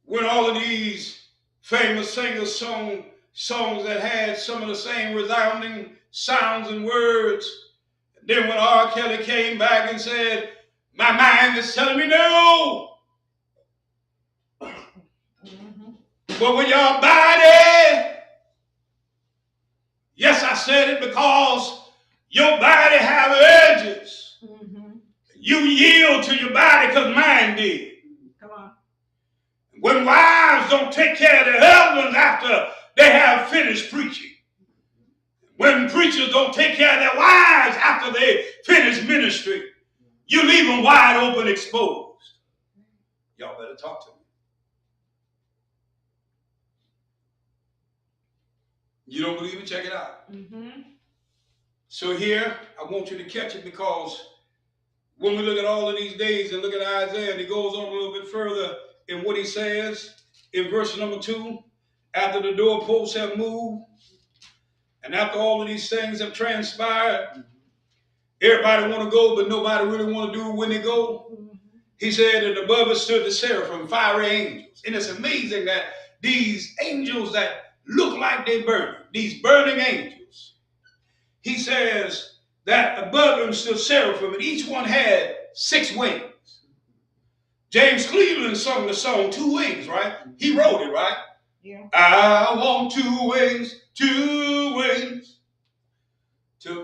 When all of these famous singers sung songs that had some of the same resounding sounds and words. And then when R. Kelly came back and said, my mind is telling me no. But when your body, yes, I said it because your body have edges. You yield to your body because mine did. Come on. When wives don't take care of their husbands after they have finished preaching. When preachers don't take care of their wives after they finish ministry. You leave them wide open, exposed. Y'all better talk to me. You don't believe it? Check it out. So here, I want you to catch it because when we look at all of these days and look at Isaiah, and he goes on a little bit further in what he says in verse number 2, after the doorposts have moved, and after all of these things have transpired, everybody want to go, but nobody really want to do it when they go. He said, and above it stood the seraphim, fiery angels. And it's amazing that these angels that look like they burn, these burning angels, he says that above them stood seraphim, and each one had 6 wings. James Cleveland sung the song 2 Wings, right? He wrote it, right? Yeah. I want 2 wings to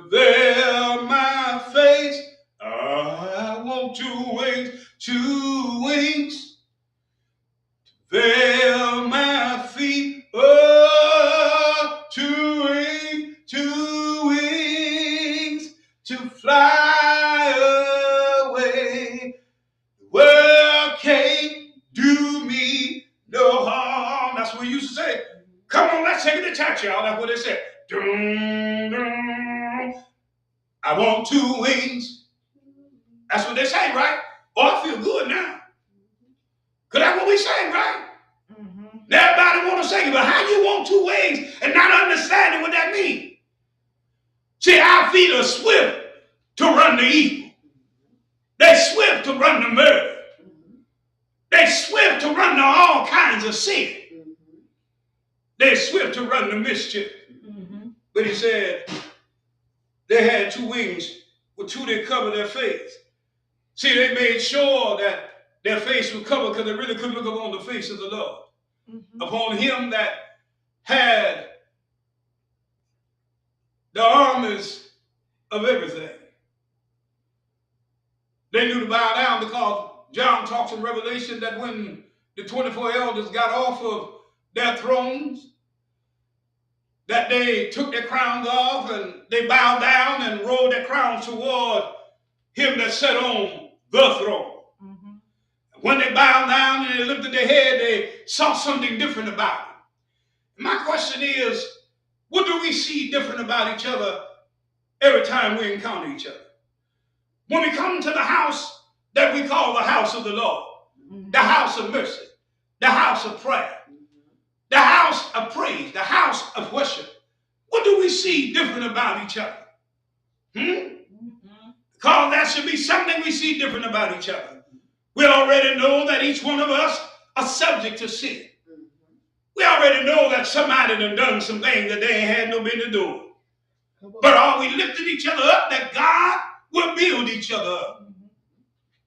veil my face. I want 2 wings to veil my feet. Oh, 2 wings to fly away. The world can't do me no harm. That's what we used to say. Come on, let's take it to church, y'all. That's what they said. Dum, dum. I want 2 wings. That's what they say, right? Oh, I feel good now. Because that's what we say, right? Everybody want to say it, but how you want 2 wings and not understanding what that means? See, our feet are swift to run the evil. They're swift to run the murder. They're swift to run to all kinds of sin. They're swift to run the mischief. But he said they had 2 wings with 2 that covered their face. See, they made sure that their face was covered because they really couldn't look upon the face of the Lord. Upon him that had the armies of everything. They knew to bow down because John talks in Revelation that when the 24 elders got off of their thrones, that they took their crowns off and they bowed down and rolled their crowns toward him that sat on the throne. When they bowed down and they lifted their head, they saw something different about it. My question is, what do we see different about each other every time we encounter each other? When we come to the house that we call the house of the Lord, the house of mercy, the house of prayer, the house of praise, the house of worship, what do we see different about each other? Because that should be something we see different about each other. We already know that each one of us are subject to sin. We already know that somebody done some things that they ain't had no business doing. But are we lifting each other up that God will build each other up?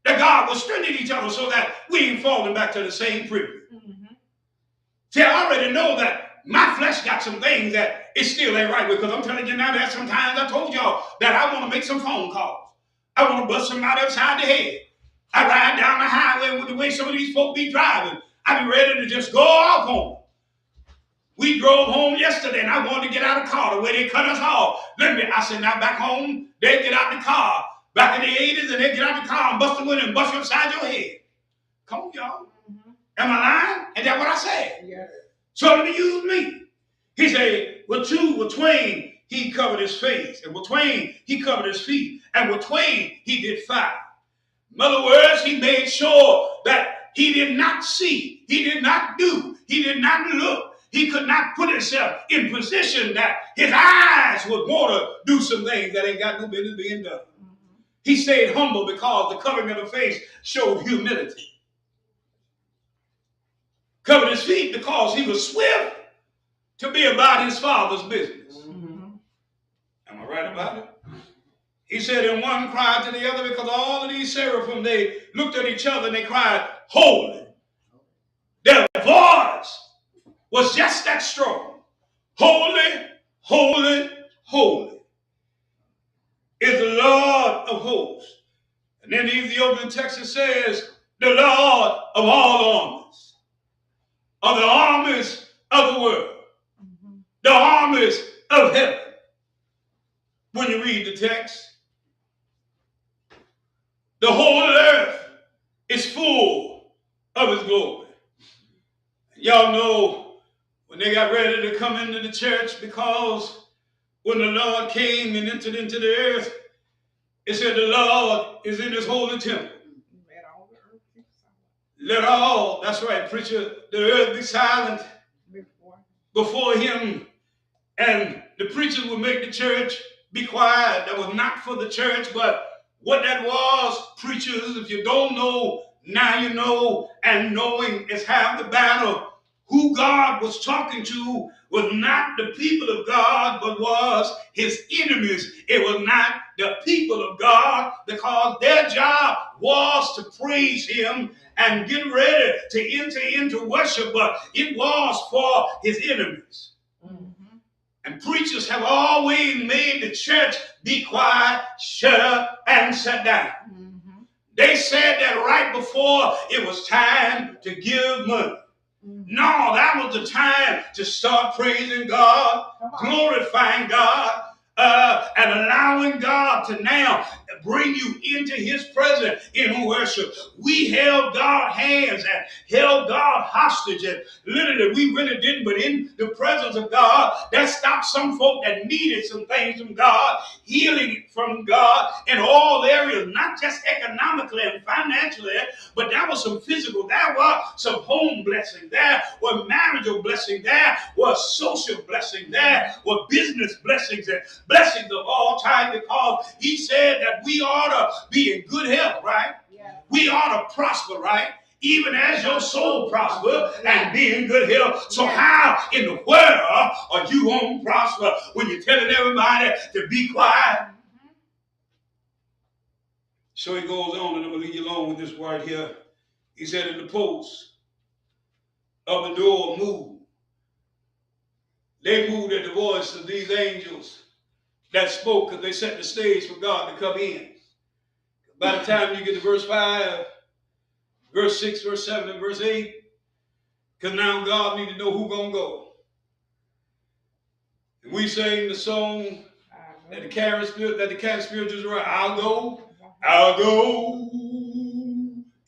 That God will strengthen each other so that we ain't falling back to the same privilege. See, I already know that my flesh got some things that it still ain't right with, because I'm telling you now that sometimes I told y'all that I want to make some phone calls. I want to bust somebody upside the head. I ride down the highway with the way some of these folk be driving. I be ready to just go off home. We drove home yesterday and I wanted to get out of the car the way they cut us off. I said, now back home, they get out the car. Back in the 80s, and they get out the car and bust the window and bust you upside your head. Come on, y'all. Am I lying? Is that what I said? Yes. So let me use me. He said, with twain, he covered his face. And with twain, he covered his feet. And with twain, he did 5. In other words, he made sure that he did not see, he did not do, he did not look. He could not put himself in position that his eyes would want to do some things that ain't got no business being done. He stayed humble because the covering of the face showed humility. Covered his feet because he was swift to be about his father's business. Am right about it. He said, and one cried to the other, because all of these seraphim, they looked at each other and they cried, holy. Their voice was just that strong. Holy, holy, holy is the Lord of hosts. And then the Ethiopian text says, the Lord of all armies, of the armies of the world, the armies of heaven. When you read the text, the whole earth is full of his glory. Y'all know when they got ready to come into the church, because when the Lord came and entered into the earth, it said the Lord is in his holy temple. Let all the earth be silent. Let all, that's right, preacher, the earth be silent before him. And the preachers would make the church be quiet. That was not for the church, but what that was, preachers, if you don't know, now you know, and knowing is half the battle. Who God was talking to was not the people of God, but was his enemies. It was not the people of God, because their job was to praise him and get ready to enter into worship, but it was for his enemies. And preachers have always made the church be quiet, shut up, and sit down. They said that right before it was time to give money. No, that was the time to start praising God, glorifying God, and allowing God to now bring you into his presence in worship. We held God's hands and held God hostage, and literally we really didn't, but in the presence of God, that stopped some folk that needed some things from God, healing from God in all areas, not just economically and financially, but that was some physical, there was some home blessing, there was marital blessing, there was social blessing, there were business blessings and blessings of all time, because he said that we ought to be in good health, right? Yeah. We ought to prosper, right? Even as your soul prosper and be in good health. So how in the world are you going to prosper when you're telling everybody to be quiet? So he goes on, and I'm going to leave you alone with this word here. He said, in the posts of the door moved. They moved at the voice of these angels that spoke, because they set the stage for God to come in. By the time you get to verse 5, verse 6, verse 7, and verse 8, because now God needs to know who's going to go. And we sang the song that the Catholic spirituals write, I'll go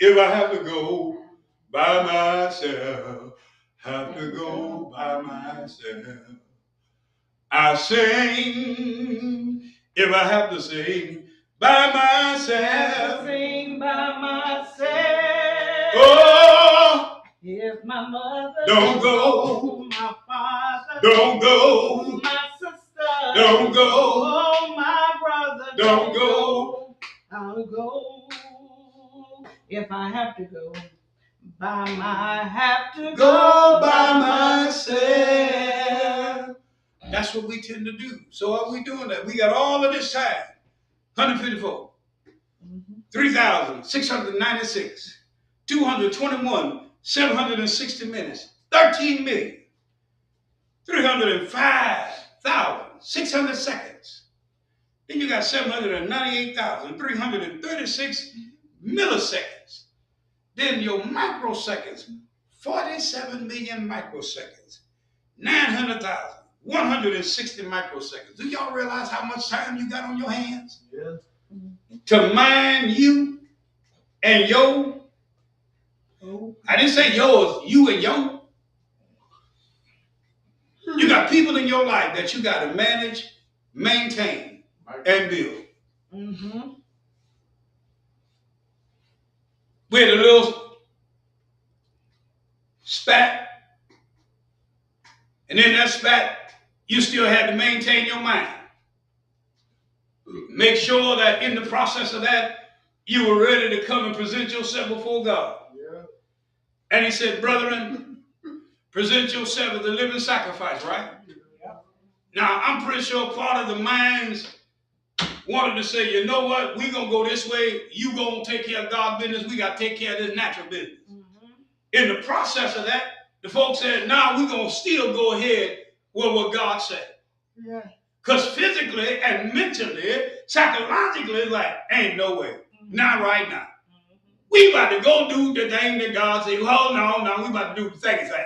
if I have to go by myself, have to go by myself. I sing if I have to sing by myself. Sing by myself. Oh, if my mother don't go, my father don't go, my sister don't go, oh, my brother don't go. I'll go if I have to go. I have to Go by myself. That's what we tend to do. So are we doing that? We got all of this time. 154, 3,696, 221, 760 minutes, 13,305,600 seconds. Then you got 798,336 milliseconds. Then your microseconds, 47 million microseconds, 900,160 microseconds. Do y'all realize how much time you got on your hands? Yeah. To mind you and yo. I didn't say yours, you and yo. You got people in your life that you got to manage, maintain, and build. We had a little spat, and in that spat, you still had to maintain your mind. Make sure that in the process of that, you were ready to come and present yourself before God. Yeah. And he said, brethren, present yourself as a living sacrifice, right? Yeah. Now, I'm pretty sure part of the minds wanted to say, you know what, we're going to go this way. You going to take care of God's business. We got to take care of this natural business. In the process of that, the folks said, nah, we're going to still go ahead with what God said. Yeah. Because physically and mentally, psychologically, it's like, ain't no way. Not right now. We about to go do the thing that God said. Oh, no, we about to do the thingy thing.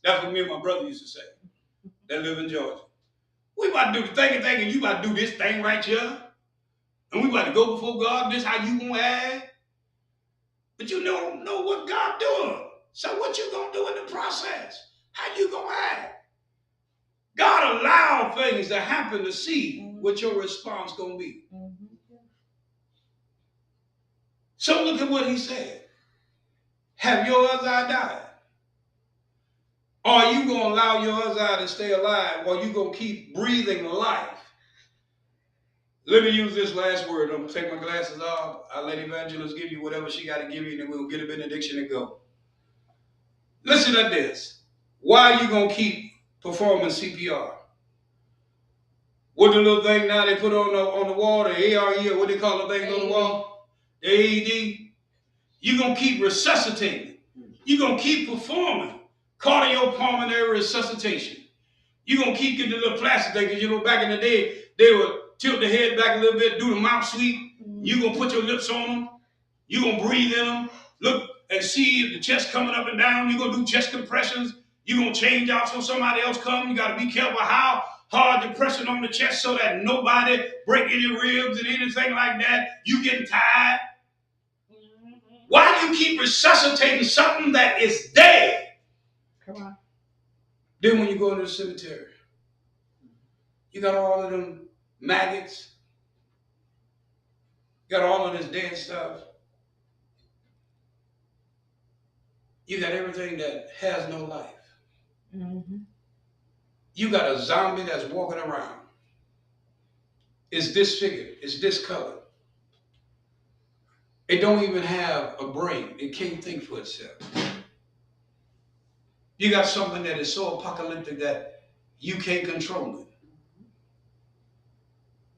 That's what me and my brother used to say. They live in Georgia. We about to do the thingy thing, and you about to do this thing right here. And we about to go before God. This how you gonna act. But you don't know what God doing. So what you gonna do in the process? How you gonna act? God allowed things to happen to see what your response gonna be. So look at what he said. Have your UZZIAH died? Or are you going to allow your UZZIAH to stay alive? Or are you going to keep breathing life? Let me use this last word. I'm going to take my glasses off. I'll let Evangelist give you whatever she got to give you, and then we'll get a benediction and go. Listen to this. Why are you going to keep performing CPR? What the little thing now they put on the wall, the ARE, what they call the things on the wall? The AED. You're going to keep resuscitating. You're going to keep performing cardiopulmonary resuscitation. You're going to keep getting the little plastic thing, because you know back in the day, they would tilt the head back a little bit, do the mouth sweep. You're going to put your lips on them. You're going to breathe in them. Look and see if the chest coming up and down. You're going to do chest compressions. You're going to change out so somebody else comes. You got to be careful how hard you're pressing on the chest so that nobody break any ribs and anything like that. You getting tired. Why do you keep resuscitating something that is dead? Come on. Then when you go into the cemetery, you got all of them maggots. You got all of this dead stuff. You got everything that has no life. You got a zombie that's walking around. It's disfigured. It's discolored. It don't even have a brain. It can't think for itself. You got something that is so apocalyptic that you can't control it.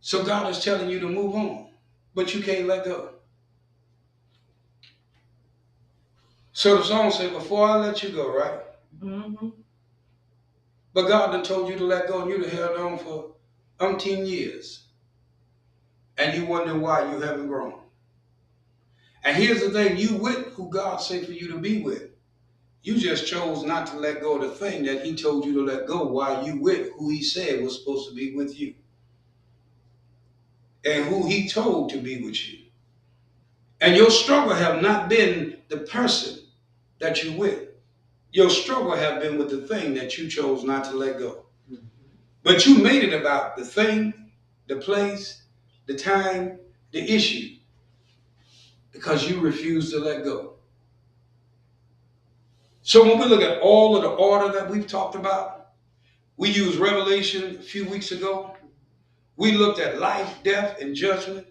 So God is telling you to move on, but you can't let go. So the song said, before I let you go, right? But God done told you to let go, and you done held on for umpteen years. And you wonder why you haven't grown. And here's the thing, you with who God said for you to be with. You just chose not to let go of the thing that he told you to let go while you with who he said was supposed to be with you. And who he told to be with you. And your struggle have not been the person that you with. Your struggle have been with the thing that you chose not to let go. But you made it about the thing, the place, the time, the issue, because you refused to let go. So when we look at all of the order that we've talked about, we used Revelation a few weeks ago. We looked at life, death, and judgment.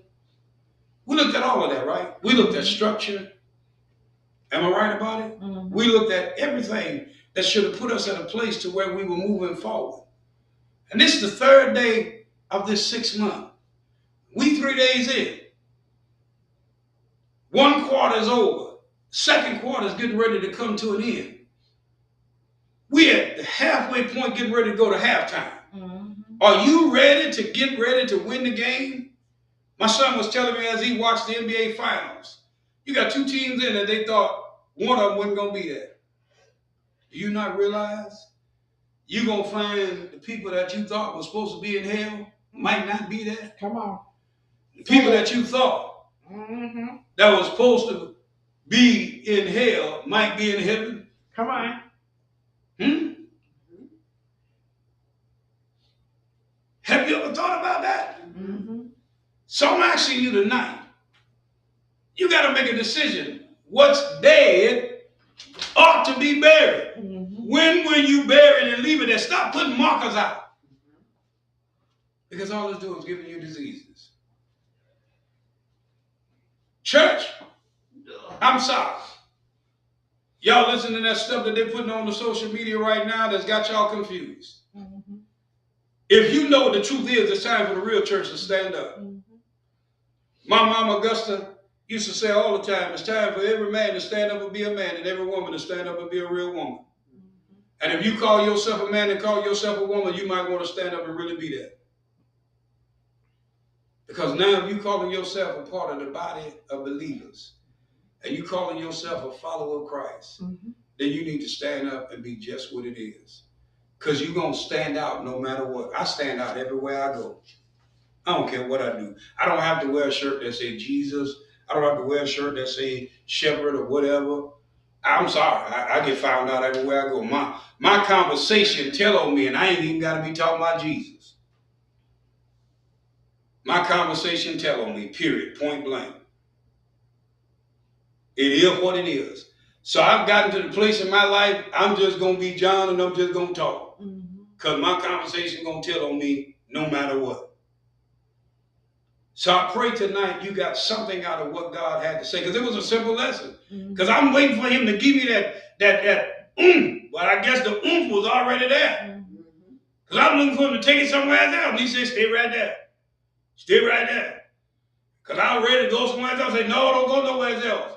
We looked at all of that, right? We looked at structure. Am I right about it? We looked at everything that should have put us in a place to where we were moving forward. And this is the third day of this 6 month. We 3 days in. One quarter is over. Second quarter is getting ready to come to an end. We at the halfway point getting ready to go to halftime. Are you ready to win the game? My son was telling me as he watched the NBA Finals, you got two teams in that they thought one of them wasn't going to be there. Do you not realize you're going to find the people that you thought were supposed to be in hell might not be there? Come on. The people that you thought that was supposed to be in hell might be in heaven. Come on. Have you ever thought about that? So I'm asking you tonight, you got to make a decision. What's dead ought to be buried. When will you bury it and leave it there? Stop putting markers out. Because all it's doing is giving you diseases. Church, I'm sorry. Y'all listen to that stuff that they're putting on the social media right now that's got y'all confused. If you know what the truth is, it's time for the real church to stand up. My mama Augusta used to say all the time, it's time for every man to stand up and be a man and every woman to stand up and be a real woman. And if you call yourself a man and call yourself a woman, you might want to stand up and really be that. Because now if you calling yourself a part of the body of believers and you calling yourself a follower of Christ, then you need to stand up and be just what it is. Because you're going to stand out no matter what. I stand out everywhere I go. I don't care what I do. I don't have to wear a shirt that says Jesus. I don't have to wear a shirt that says shepherd or whatever. I'm sorry. I get found out everywhere I go. My conversation tell on me, and I ain't even got to be talking about Jesus. My conversation tell on me, period, point blank. It is what it is. So I've gotten to the place in my life, I'm just going to be John and I'm just going to talk. Because my conversation going to tell on me no matter what. So I pray tonight you got something out of what God had to say. Because it was a simple lesson. Because I'm waiting for him to give me that oomph. But I guess the oomph was already there. Because I'm looking for him to take it somewhere else. And he said, stay right there. Stay right there. Because I'm ready to go somewhere else. I say, no, don't go nowhere else.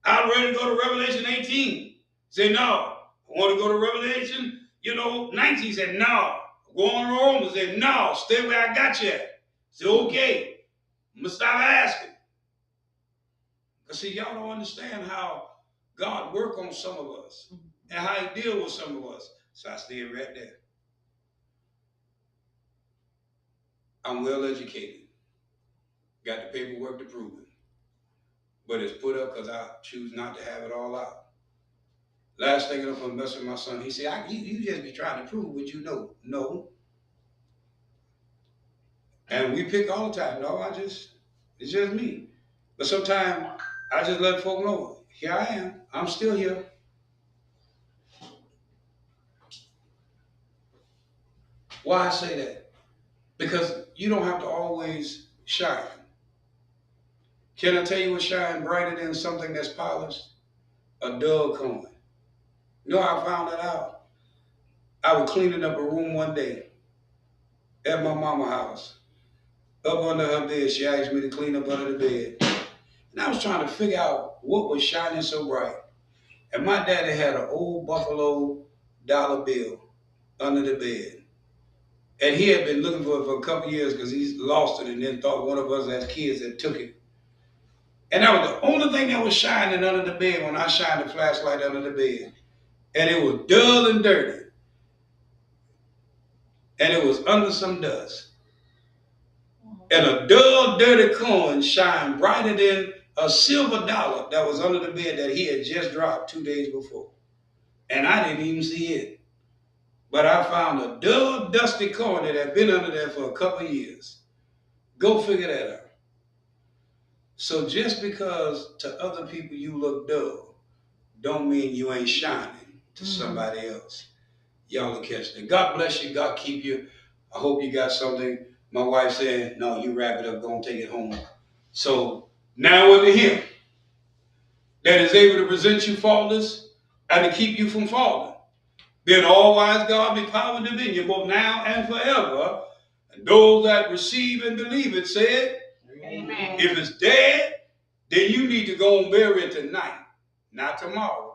I'm ready to go to Revelation 18. Say, no. I want to go to Revelation, 19. Say, no. Go on to Romans. Say, no. Stay where I got you at. Say, okay. I'm going to stop asking. Because see, y'all don't understand how God work on some of us and how he deal with some of us. So I stay right there. I'm well educated. Got the paperwork to prove it. But it's put up because I choose not to have it all out. Last thing I'm going to mess with my son, he said, you just be trying to prove what you know. No. And we pick all the time. No, it's just me. But sometimes I just let folk know, here I am. I'm still here. Why I say that? Because you don't have to always shine. Can I tell you what shine brighter than something that's polished? A dull coin. You know how I found that out? I was cleaning up a room one day at my mama's house. Up under her bed, she asked me to clean up under the bed. And I was trying to figure out what was shining so bright. And my daddy had an old Buffalo dollar bill under the bed. And he had been looking for it for a couple of years because he's lost it and then thought one of us as kids had took it. And that was the only thing that was shining under the bed when I shined the flashlight under the bed. And it was dull and dirty. And it was under some dust. And a dull, dirty coin shined brighter than a silver dollar that was under the bed that he had just dropped 2 days before. And I didn't even see it. But I found a dull, dusty coin that had been under there for a couple of years. Go figure that out. So just because to other people you look dull, don't mean you ain't shining to somebody else. Y'all will catch that. God bless you. God keep you. I hope you got something. My wife said, no, you wrap it up. Go and take it home. So now unto him that is able to present you faultless and to keep you from falling. Then all-wise God be power and dominion both now and forever. And those that receive and believe it said, amen. If it's dead, then you need to go and bury it tonight, not tomorrow.